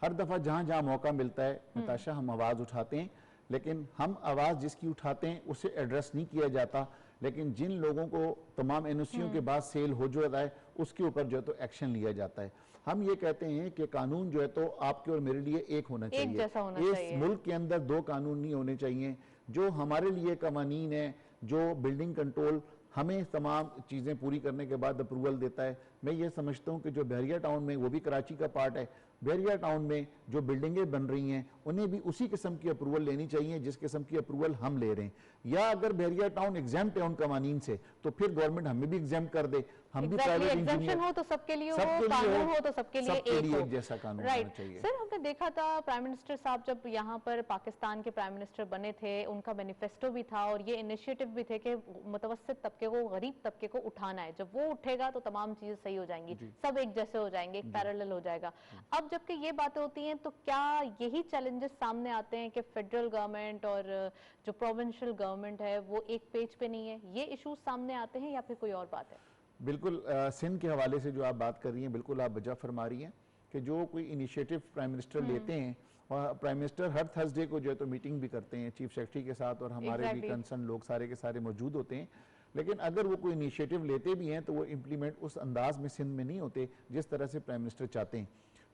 हर दफा जहां जहां मौका मिलता है नताशा हम आवाज उठाते हैं, लेकिन हम आवाज जिसकी उठाते हैं उसे एड्रेस नहीं किया जाता। लेकिन जिन लोगों को तमाम एनओसीओं के बाद सेल हो जाता है उसके ऊपर जो है तो एक्शन लिया जाता है। हम ये कहते हैं कि कानून जो है तो आपके और मेरे लिए एक होना चाहिए, जैसा होना चाहिए। इस मुल्क के अंदर 2 कानून नहीं होने चाहिए। जो हमारे लिए कवानीन है, जो बिल्डिंग कंट्रोल हमें तमाम चीज़ें पूरी करने के बाद अप्रूवल देता है, मैं ये समझता हूँ कि जो बहरिया टाउन में, वो भी कराची का पार्ट है, बहरिया टाउन में जो बिल्डिंगें बन रही हैं उन्हें भी उसी किस्म की अप्रूवल लेनी चाहिए जिस किस्म की अप्रूवल हम ले रहे हैं। या अगर बहरिया टाउन एग्जाम्प्ट है उन कवानीन से तो फिर गवर्नमेंट हमें भी एग्जाम्प्ट कर दे। हम भी प्राइवेट इंजीनियर हो तो सबके लिए हो, कानून हो तो सबके लिए एक जैसा कानून होना चाहिए। सर हमने देखा था प्राइम मिनिस्टर साहब जब यहाँ पर पाकिस्तान के प्राइम मिनिस्टर बने थे, उनका मैनिफेस्टो भी था और ये इनिशिएटिव भी थे कि मुतवस्सित तबके को, गरीब तबके को उठाना है। जब वो उठेगा तो तमाम चीजें सही हो जाएंगी, सब एक जैसे हो जाएंगे, एक पैरेलल हो जाएगा। अब जबकि ये बातें होती हैं तो क्या यही चैलेंजेस सामने आते हैं कि फेडरल गवर्नमेंट और जो प्रोविंशियल गवर्नमेंट है वो एक पेज पे नहीं है, ये इश्यूज सामने आते हैं या फिर कोई और बात है? बिल्कुल सिंध के हवाले से जो आप बात कर रही हैं, बिल्कुल आप वजह फरमा रही हैं कि जो कोई इनिशिएटिव प्राइम मिनिस्टर लेते हैं, और प्राइम मिनिस्टर हर थर्सडे को जो है तो मीटिंग भी करते हैं चीफ सेक्रेटरी के साथ, और हमारे भी कंसर्न लोग सारे के सारे मौजूद होते हैं, लेकिन अगर वो कोई इनिशिएटिव लेते भी हैं तो वो इम्प्लीमेंट उस अंदाज में सिंध में नहीं होते जिस तरह से प्राइम मिनिस्टर चाहते हैं।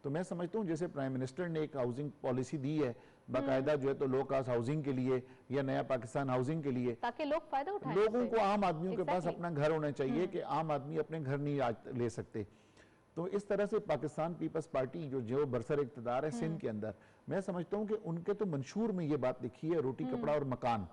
तो मैं समझता हूँ जैसे प्राइम मिनिस्टर ने एक हाउसिंग पॉलिसी दी है बाकायदा जो है तो लो कास्ट हाउसिंग के लिए या नया पाकिस्तान हाउसिंग के लिए, ताकि लोग फायदा उठाएं, लोगों को, आम आदमियों के पास अपना घर होना चाहिए कि आम आदमी अपने घर नहीं ले सकते। तो इस तरह से पाकिस्तान पीपल्स पार्टी जो बरसर इक़्तिदार है सिंध के अंदर, मैं समझता हूँ कि उनके तो मंशूर में ये बात लिखी है, रोटी कपड़ा और मकान।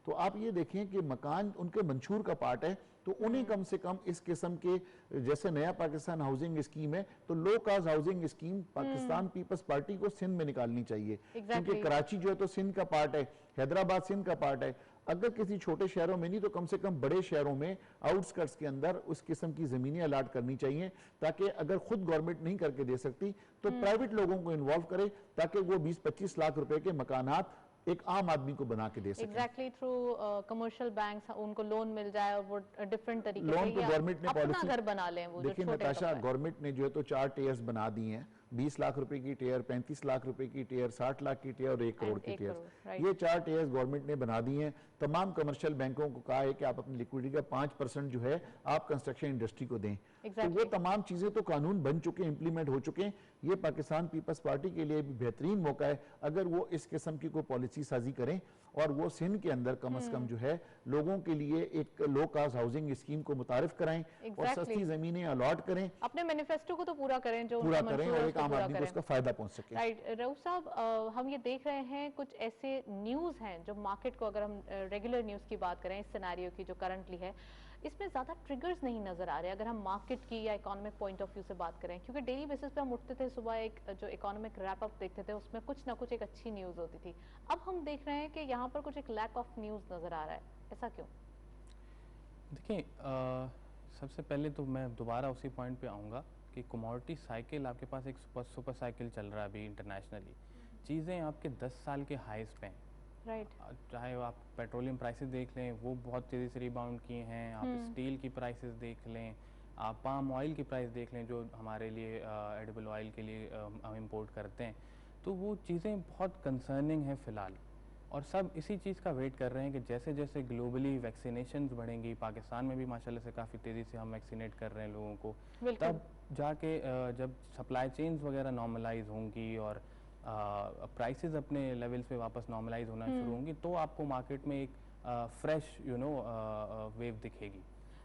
तो आप ये देखें कि मकान उनके मंशूर का पार्ट है, तो उन्हें कम से कम इस किस्म के, जैसे नया पाकिस्तान हाउसिंग स्कीम है, तो low cost housing scheme Pakistan Peoples Party को सिंध में निकालनी चाहिए। क्योंकि कराची जो है तो सिंध का पार्ट है, हैदराबाद सिंध का पार्ट है। अगर किसी छोटे शहरों में नहीं तो कम से कम बड़े शहरों में आउटस्कर्ट्स के अंदर उस किस्म की जमीनें अलाट करनी चाहिए, ताकि अगर खुद गवर्नमेंट नहीं करके दे सकती तो प्राइवेट लोगों को इन्वॉल्व करे, ताकि वो 20-25 लाख रुपए के मकानात एक आम आदमी को बना के दे सके। एग्जैक्टली, थ्रू कमर्शियल बैंक्स उनको लोन मिल जाए और वो डिफरेंट तरीके लोन से तो गवर्नमेंट ने अपना पॉलिसी घर बना लें। वो देखिए नताशा, गवर्नमेंट ने जो है तो 4 टेयर्स बना दी हैं, 20 लाख रुपए की टेयर, 35 लाख रुपए की टेयर, 60 लाख की टेयर और 1 करोड़ की टेयर। ये 4 टेयर्स गवर्नमेंट ने बना दी हैं। तमाम कमर्शियल बैंकों को कहा है कि आप अपनी लिक्विडिटी का 5% जो है आप कंस्ट्रक्शन इंडस्ट्री को दें। तो वो तमाम चीजें तो कानून बन चुके, इंप्लीमेंट हो चुके हैं। ये पाकिस्तान पीपल्स पार्टी के लिए भी बेहतरीन मौका है अगर वो इस किस्म की कोई पॉलिसी साजी करें और वो सिंध के अंदर कम से कम जो है लोगों के लिए एक लो कास्ट हाउसिंग स्कीम को मुतारिफ कराएं और सस्ती जमीनें अलॉट करें, अपने मैनिफेस्टो को तो पूरा करें, जो पूरा करें और एक आम आदमी को उसका फायदा पहुंच सके। राइट रऊफ साहब, हम ये देख रहे हैं कुछ ऐसे न्यूज हैं जो मार्केट को, अगर हम रेगुलर न्यूज की बात करें, इस सिनेरियो की जो करंटली है, इसमें ज्यादा ट्रिगर्स नहीं नजर आ रहे अगर हम मार्केट की या इकोनॉमिक पॉइंट ऑफ व्यू से बात करें, क्योंकि डेली बेसिस पे हम उठते थे सुबह, एक जो इकोनॉमिक रैप अप देखते थे उसमें कुछ ना कुछ एक अच्छी न्यूज होती थी। अब हम देख रहे हैं कि यहाँ पर कुछ एक लैक ऑफ न्यूज नजर आ रहा है, ऐसा क्यों? देखिए, सबसे पहले तो मैं दोबारा उसी पॉइंट पे आऊँगा कि कमोडिटी साइकिल, आपके पास एक सुपर साइकिल चल रहा है अभी इंटरनेशनली, चीज़ें आपके 10 साल के हाईस पे हैं। राइट, चाहे आप पेट्रोलियम प्राइसेस देख लें, वो बहुत तेज़ी से रिबाउंड किए हैं, आप स्टील की प्राइसेस देख लें, आप पाम ऑयल की प्राइस देख लें जो हमारे लिए एडिबल ऑयल के लिए हम इंपोर्ट करते हैं, तो वो चीज़ें बहुत कंसर्निंग हैं फ़िलहाल। और सब इसी चीज़ का वेट कर रहे हैं कि जैसे जैसे ग्लोबली वैक्सीनेशन बढ़ेंगी, पाकिस्तान में भी माशाल्लाह से काफ़ी तेज़ी से हम वैक्सीनेट कर रहे हैं लोगों को, तब जाके जब सप्लाई चेन्स वगैरह नॉर्मलाइज होंगी और प्राइसेस अपने लेवल्स पे वापस नॉर्मलाइज होना शुरू होंगी, तो आपको मार्केट में एक फ्रेश वेव दिखेगी।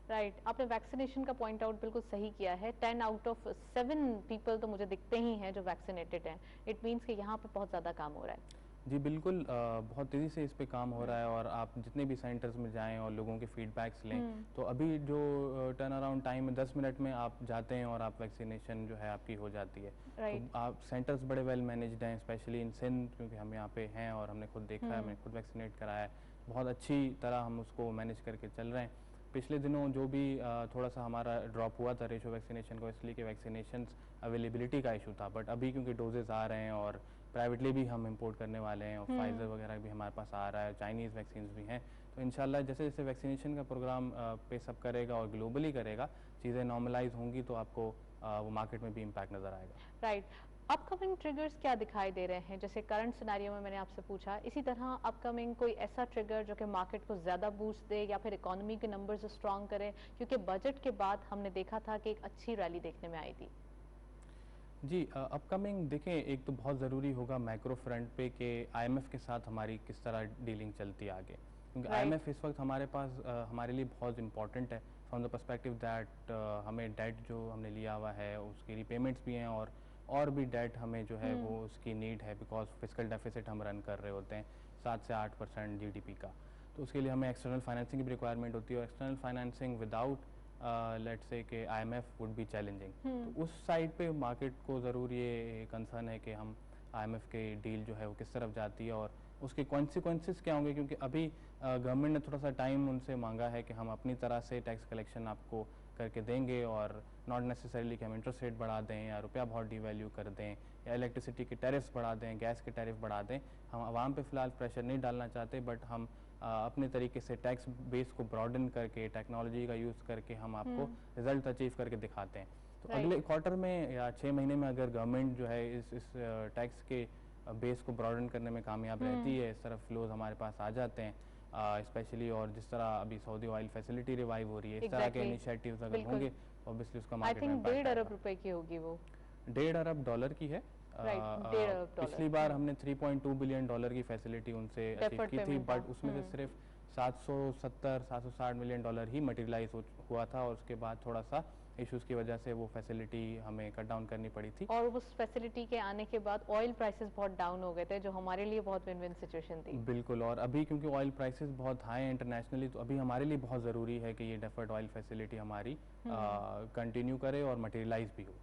राइट, आपने वैक्सीनेशन का पॉइंट आउट बिल्कुल सही किया है। 10 आउट ऑफ 7 पीपल तो मुझे दिखते ही हैं जो वैक्सीनेटेड हैं। इट मीन्स कि यहाँ पे बहुत ज़्यादा काम हो रहा है। जी बिल्कुल, बहुत तेज़ी से इस पे काम हो रहा है और आप जितने भी सेंटर्स में जाएं और लोगों के फीडबैक्स लें, तो अभी जो टर्न अराउंड टाइम है 10 मिनट में आप जाते हैं और आप वैक्सीनेशन जो है आपकी हो जाती है। तो आप सेंटर्स बड़े वेल मैनेज्ड हैं, स्पेशली इन सिंध, क्योंकि हम यहाँ पे हैं और हमने खुद देखा है, मैंने खुद वैक्सीनेट कराया है, बहुत अच्छी तरह हम उसको मैनेज करके चल रहे हैं। पिछले दिनों जो भी थोड़ा सा हमारा ड्रॉप हुआ था रेशो वैक्सीनेशन को, इसलिए कि वैक्सीनेशन अवेलेबिलिटी का इशू था, बट अभी क्योंकि डोजेज आ रहे हैं और प्राइवेटली भी हम इंपोर्ट करने वाले हैं और फाइजर वगैरह भी हमारे पास आ रहा है, चाइनीज़ वैक्सीन भी हैं, तो इंशाल्लाह जैसे जैसे वैक्सीनेशन का प्रोग्राम पेस अप करेगा और ग्लोबली करेगा, चीज़ें नॉर्मलाइज होंगी, तो आपको वो मार्केट में भी इम्पैक्ट नज़र आएगा। राइट, अपकमिंग ट्रिगर्स क्या दिखाई दे रहे हैं? जैसे करंट सिनेरियो में मैंने आपसे पूछा, इसी तरह अपकमिंग कोई ऐसा ट्रिगर जो कि मार्केट को ज़्यादा बूस्ट दे या फिर इकोनॉमी के नंबर्स स्ट्रॉन्ग करे, क्योंकि बजट के बाद हमने देखा था कि एक अच्छी रैली देखने में आई थी। जी, अपकमिंग देखें, एक तो बहुत ज़रूरी होगा मैक्रो फ्रंट पे कि आईएमएफ के साथ हमारी किस तरह डीलिंग चलती है आगे, क्योंकि आईएमएफ इस वक्त हमारे पास हमारे लिए बहुत इंपॉर्टेंट है फ्रॉम द पर्सपेक्टिव दैट हमें डेट जो हमने लिया हुआ है उसकी रीपेमेंट्स भी हैं और भी डेट हमें जो है वो उसकी नीड है, बिकॉज फिजिकल डेफिसिट हम रन कर रहे होते हैं 7 से 8% जीडीपी का, तो उसके लिए हमें एक्सटर्नल फाइनेंसिंग की भी रिक्वायरमेंट होती है और external financing without let's say कि आईएमएफ वुड बी चैलेंजिंग। तो उस साइड पे मार्केट को ज़रूर ये कंसर्न है कि हम आईएमएफ के डील जो है वो किस तरफ जाती है और उसके कॉन्सिक्वेंसेस क्या होंगे, क्योंकि अभी गवर्नमेंट ने थोड़ा सा टाइम उनसे मांगा है कि हम अपनी तरह से टैक्स कलेक्शन आपको करके देंगे, और नॉट नेसेसरीली कि हम इंटरेस्ट रेट बढ़ा दें या रुपया बहुत डिवैल्यू कर दें या इलेक्ट्रिसिटी के टैरिफ्स बढ़ा दें, गैस के टैरिफ बढ़ा दें। हम आवाम पे फ़िलहाल प्रेशर नहीं डालना चाहते, बट हम अपने तरीके से टैक्स बेस को ब्रॉडन करके टेक्नोलॉजी का यूज़ करके हम आपको रिजल्ट अचीव करके दिखाते हैं। तो अगले क्वार्टर में या 6 महीने में अगर गवर्नमेंट जो है इस टैक्स के बेस को ब्रॉडन करने में कामयाब रहती है, इस तरफ फ्लोज हमारे पास आ जाते हैं स्पेशली, और जिस तरह अभी सऊदी ऑयल फैसिलिटी रिवाइव हो रही है, इस तरह के इनिशिएटिव्स अगर होंगे ऑब्वियसली उसका मार्केट में इम्पैक्ट आएगा। 1.5 अरब रुपए की होगी वो, 1.5 अरब डॉलर की है। पिछली बार हमने 3.2 बिलियन डॉलर की फैसिलिटी उनसे अचीव की थी, बट उसमें से सिर्फ 760 मिलियन डॉलर ही मटेरियलाइज हुआ था, और उसके बाद थोड़ा सा इश्यूज की वजह से वो फैसिलिटी हमें कट डाउन करनी पड़ी थी। और उस फैसिलिटी के आने के बाद ऑयल प्राइसेस बहुत डाउन हो गए थे, जो हमारे लिए बहुत विन विन सिचुएशन थी। बिल्कुल, और अभी क्योंकि ऑयल प्राइसेस बहुत हाई हैं इंटरनेशनली, तो अभी हमारे लिए बहुत ज़रूरी है कि ये डेफर्ड ऑयल फैसिलिटी हमारी कंटिन्यू करे और मटेरियलाइज भी हो।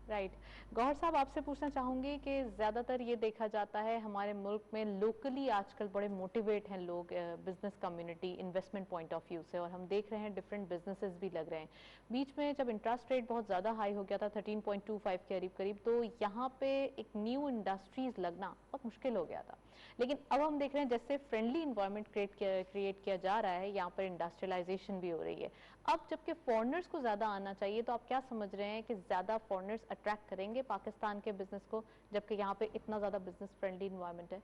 राइट गौहर साहब, आपसे पूछना चाहूँगी कि ज़्यादातर ये देखा जाता है हमारे मुल्क में लोकली आजकल बड़े मोटिवेट हैं लोग, business community investment point of view से, और हम देख रहे हैं डिफरेंट बिजनेसेस भी लग रहे हैं। बीच में जब इंटरेस्ट रेट बहुत ज़्यादा हाई हो गया था 13.25 के करीब, तो यहाँ पे एक न्यू इंडस्ट्रीज लगना बहुत मुश्किल हो गया था। लेकिन अब हम देख रहे हैं जैसे फ्रेंडली इन्वायरमेंट क्रिएट किया जा रहा है, यहाँ पर इंडस्ट्रियलाइजेशन भी हो रही है। अब जबकि फॉरेनर्स को ज़्यादा आना चाहिए, तो आप क्या समझ रहे हैं कि ज़्यादा फॉरेनर्स अट्रैक्ट करेंगे पाकिस्तान के बिजनेस को, जबकि यहाँ पे इतना ज़्यादा बिजनेस फ्रेंडली इन्वायरमेंट है?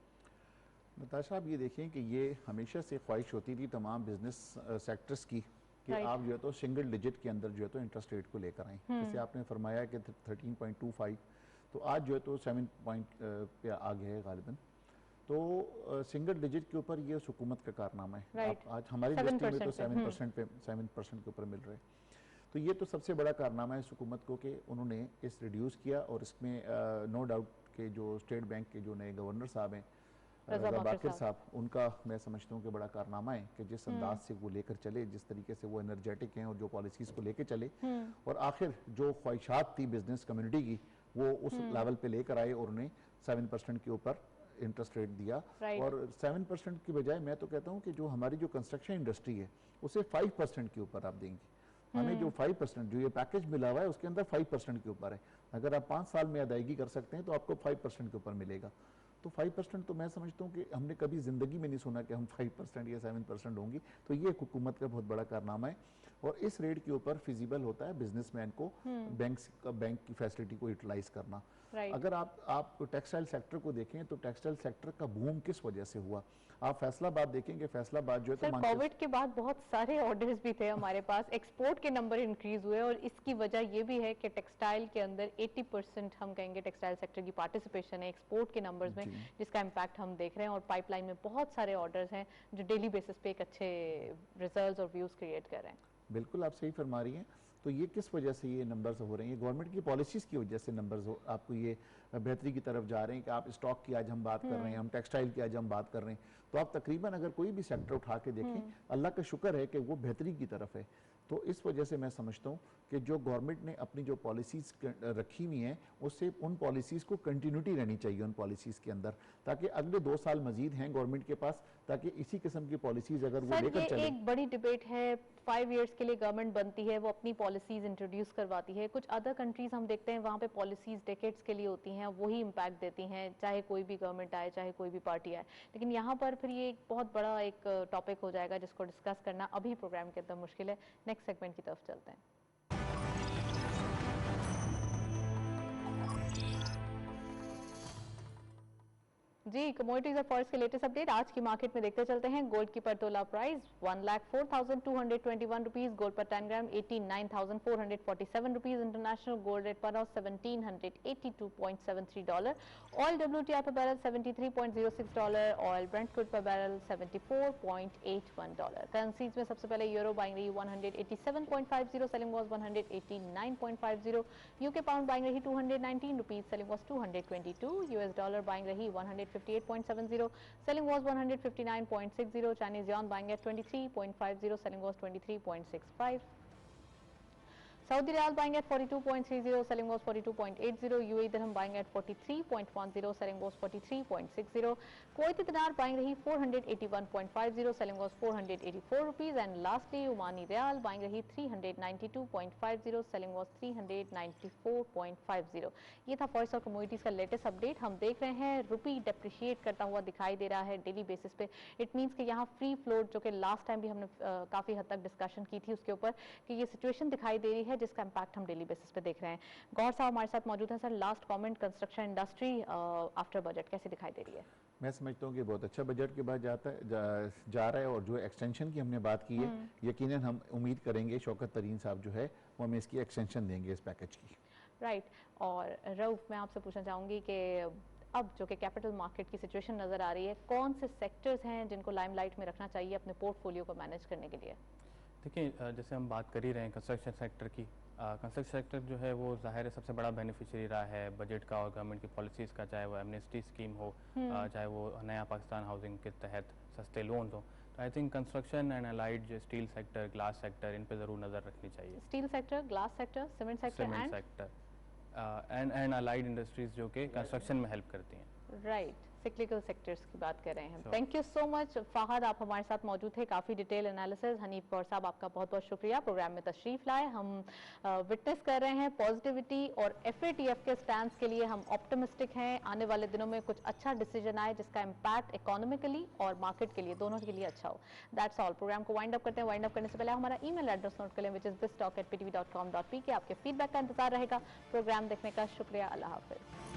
नताशा, आप ये देखें कि ये हमेशा से ख्वाहिश होती थी तमाम बिजनेस सेक्टर्स की कि आप जो है तो सिंगल डिजिट के अंदर जो है तो इंटरेस्ट रेट को लेकर आएँ। जैसे आपने फरमाया कि 13.25, तो आज जो है तो 7 पॉइंट पे आ गया है गालिबन। तो सिंगल डिजिट के ऊपर ये हुकूमत का कारनामा है। आज हमारी इंडस्ट्री में तो 7% के ऊपर मिल रहे हैं। तो ये तो सबसे बड़ा कारनामा है इस हुकूमत को कि उन्होंने इस रिड्यूस किया, और इसमें नो डाउट के जो स्टेट बैंक के जो नए गवर्नर साहब हैं रज़ा बाकिर साहब, उनका मैं समझता हूँ कि बड़ा कारनामा है कि जिस अंदाज से वो लेकर चले, जिस तरीके से वो एनर्जेटिक हैं और जो पॉलिसीज़ को लेकर चले, और आखिर जो ख्वाहिशात थी बिजनेस कम्युनिटी की वो उस लेवल पे लेकर आए, और उन्हें 7% के ऊपर इंटरेस्ट रेट दिया। और 7% की बजाय मैं तो कहता हूँ कि जो हमारी जो कंस्ट्रक्शन इंडस्ट्री है उसे 5% के ऊपर आप देंगे। हमें जो 5% जो ये पैकेज मिला हुआ है उसके अंदर 5% के ऊपर है। अगर आप 5 साल में अदायगी कर सकते हैं तो आपको 5% के ऊपर मिलेगा। तो 5% तो मैं समझता हूँ कि हमने कभी ज़िंदगी में नहीं सुना कि हम 5% या 7% होंगी। तो ये हुकूमत का बहुत बड़ा कारनामा है, और इस रेट के ऊपर फिजिबल होता है बिजनेसमैन को बैंक की फैसिलिटी को यूटिलाइज करना। अगर आप टेक्सटाइल सेक्टर को देखें तो टेक्सटाइल सेक्टर का बूम किस वजह से हुआ? आप फैसलाबाद देखेंगे, फैसलाबाद जो है तो कोविड के बाद बहुत सारे ऑर्डर्स भी थे हमारे पास, एक्सपोर्ट के नंबर इंक्रीज हुए, और इसकी वजह ये भी है कि टेक्सटाइल के अंदर 80% हम कहेंगे टेक्सटाइल सेक्टर की पार्टिसिपेशन है एक्सपोर्ट के नंबर्स में, जिसका इम्पैक्ट हम देख रहे हैं। और पाइपलाइन में बहुत सारे ऑर्डर्स हैं जो डेली बेसिस पे एक अच्छे रिजल्ट और व्यूज क्रिएट कर रहे हैं। बिल्कुल आप सही फरमा रही हैं। तो ये किस वजह से ये नंबर्स हो रहे हैं? गवर्नमेंट की पॉलिसीज़ की वजह से नंबर्स आपको ये बेहतरी की तरफ जा रहे हैं कि आप स्टॉक की आज हम बात कर रहे हैं, हम टेक्सटाइल की आज हम बात कर रहे हैं, तो आप तकरीबन अगर कोई भी सेक्टर उठा के देखें, अल्लाह का शुक्र है कि वो बेहतरी की तरफ है। तो इस वजह से मैं समझता हूँ कि जो गवर्नमेंट ने अपनी जो पॉलिसीज़ रखी हुई हैं उससे उन पॉलिसीज़ को कंटिन्यूटी रहनी चाहिए उन पॉलिसीज़ के अंदर, ताकि अगले 2 साल मजीद हैं गवर्नमेंट के पास, ताकि इसी किस्म की पॉलिसीज़ अगर वो लेकर चले। एक बड़ी डिबेट है, 5 इयर्स के लिए गवर्नमेंट बनती है, वो अपनी पॉलिसीज इंट्रोड्यूस करवाती है। कुछ अदर कंट्रीज हम देखते हैं वहाँ पे पॉलिसीज डेकेड्स के लिए होती हैं, वही इम्पैक्ट देती हैं, चाहे कोई भी गवर्नमेंट आए, चाहे कोई भी पार्टी आए। लेकिन यहाँ पर फिर ये एक बहुत बड़ा एक टॉपिक हो जाएगा जिसको डिस्कस करना अभी प्रोग्राम के अंदर मुश्किल है। नेक्स्ट सेगमेंट की तरफ चलते हैं। जी, कमोडिटीज और फॉरेक्स के लेटेस्ट अपडेट आज की मार्केट में देखते चलते हैं। गोल्ड की पर तोला प्राइस 1,04,221 रुपीज, गोल्ड पर 10 ग्राम 89,447 रुपीज, इंटरनेशनल गोल्ड रेट पर 1,782.73 डॉलर, ऑयल WTI पर barrel 73.06 dollar, oil Brent crude पर बैरल 74.81 डॉलर। करेंसीज में सबसे पहले यूरो बाइंग रही 187.50, selling was 189.50, UK pound buying रही 219 rupees, selling was 222, US dollar buying रही 158.70, selling was 159.60, Chinese yuan buying at 23.50, selling was 23.65. Saudi Riyal buying at 42.30, selling was 42.80. UAE Dirham buying at 43.10, selling was 43.60. Kuwaiti Dinar buying rahi 481.50, selling was 484 rupees. And lastly, Omani Riyal buying rahi 392.50, selling was 394.50. ये था forex और commodities का latest update. हम देख रहे हैं रुपी depreciate करता हुआ दिखाई दे रहा है डेली बेसिस पे. इट मींस कि यहाँ फ्री फ्लोट, जो कि लास्ट टाइम भी हमने काफी हद तक डिस्कशन की थी उसके ऊपर, कि ये सिचुएशन दिखाई दे रही है जिसका इम्पैक्ट हम डेली बेसिस पे देख रहे हैं. गौहर साहब हमारे साथ मौजूद हैं. Sir, last comment, construction industry after budget कैसी दिखाई दे रही है? मैं समझता हूँ कि बहुत अच्छा बजट के बाद जा रहा है. और जो एक्सटेंशन की हमने बात की है, यकीनन हम उम्मीद करेंगे शौकत तरीन साहब जो है वो हमें इसकी एक्सटेंशन देंगे इस पैकेज की. राइट. और रऊफ, मैं आपसे पूछना चाहूँगी कि अब जो कि कैपिटल मार्केट की सिचुएशन नज़र आ रही है, कौन से सेक्टर्स हैं जिनको लाइमलाइट में रखना चाहिए अपने पोर्टफोलियो को मैनेज करने के लिए? देखिए, जैसे हम बात कर ही रहे हैं कंस्ट्रक्शन सेक्टर की. कंस्ट्रक्शन सेक्टर जो है वो ज़ाहिर है सबसे बड़ा बेनिफिशियरी रहा है बजट का और गवर्नमेंट की पॉलिसीज़ का, चाहे वो एमनेस्टी स्कीम हो, चाहे वो नया पाकिस्तान हाउसिंग के तहत सस्ते लोन हो. तो I think construction and allied जो स्टील सेक्टर, ग्लास सेक्टर, इन पे ज़रूर नज़र रखनी चाहिए. Steel sector, glass sector, cement sector and allied industries जो कि कंस्ट्रक्शन में हेल्प करती हैं. राइट. सिक्लिकल सेक्टर्स की बात कर रहे हैं. Thank you so much Fahad, आप हमारे साथ मौजूद थे. काफ़ी डिटेल एनालिसिस. हनीफ कौर साहब, आपका बहुत बहुत शुक्रिया प्रोग्राम में तशरीफ लाए. हम विटनेस कर रहे हैं पॉजिटिविटी और FATF के स्टैंड के लिए हम ऑप्टिमिस्टिक हैं. आने वाले दिनों में कुछ अच्छा डिसीजन आए जिसका इम्पैक्ट इकोनॉमिकली और मार्केट के लिए, दोनों के लिए अच्छा हो. That's all. प्रोग्राम को वाइंड अप करते हैं. वाइंड अप करने से पहले हमारा ईमेल एड्रेस नोट कर लें, विच इज़ bistalk@ptv.com.pk. आपके फीडबैक का इंतजार रहेगा. प्रोग्राम देखने का शुक्रिया. अल्लाह हाफिज़.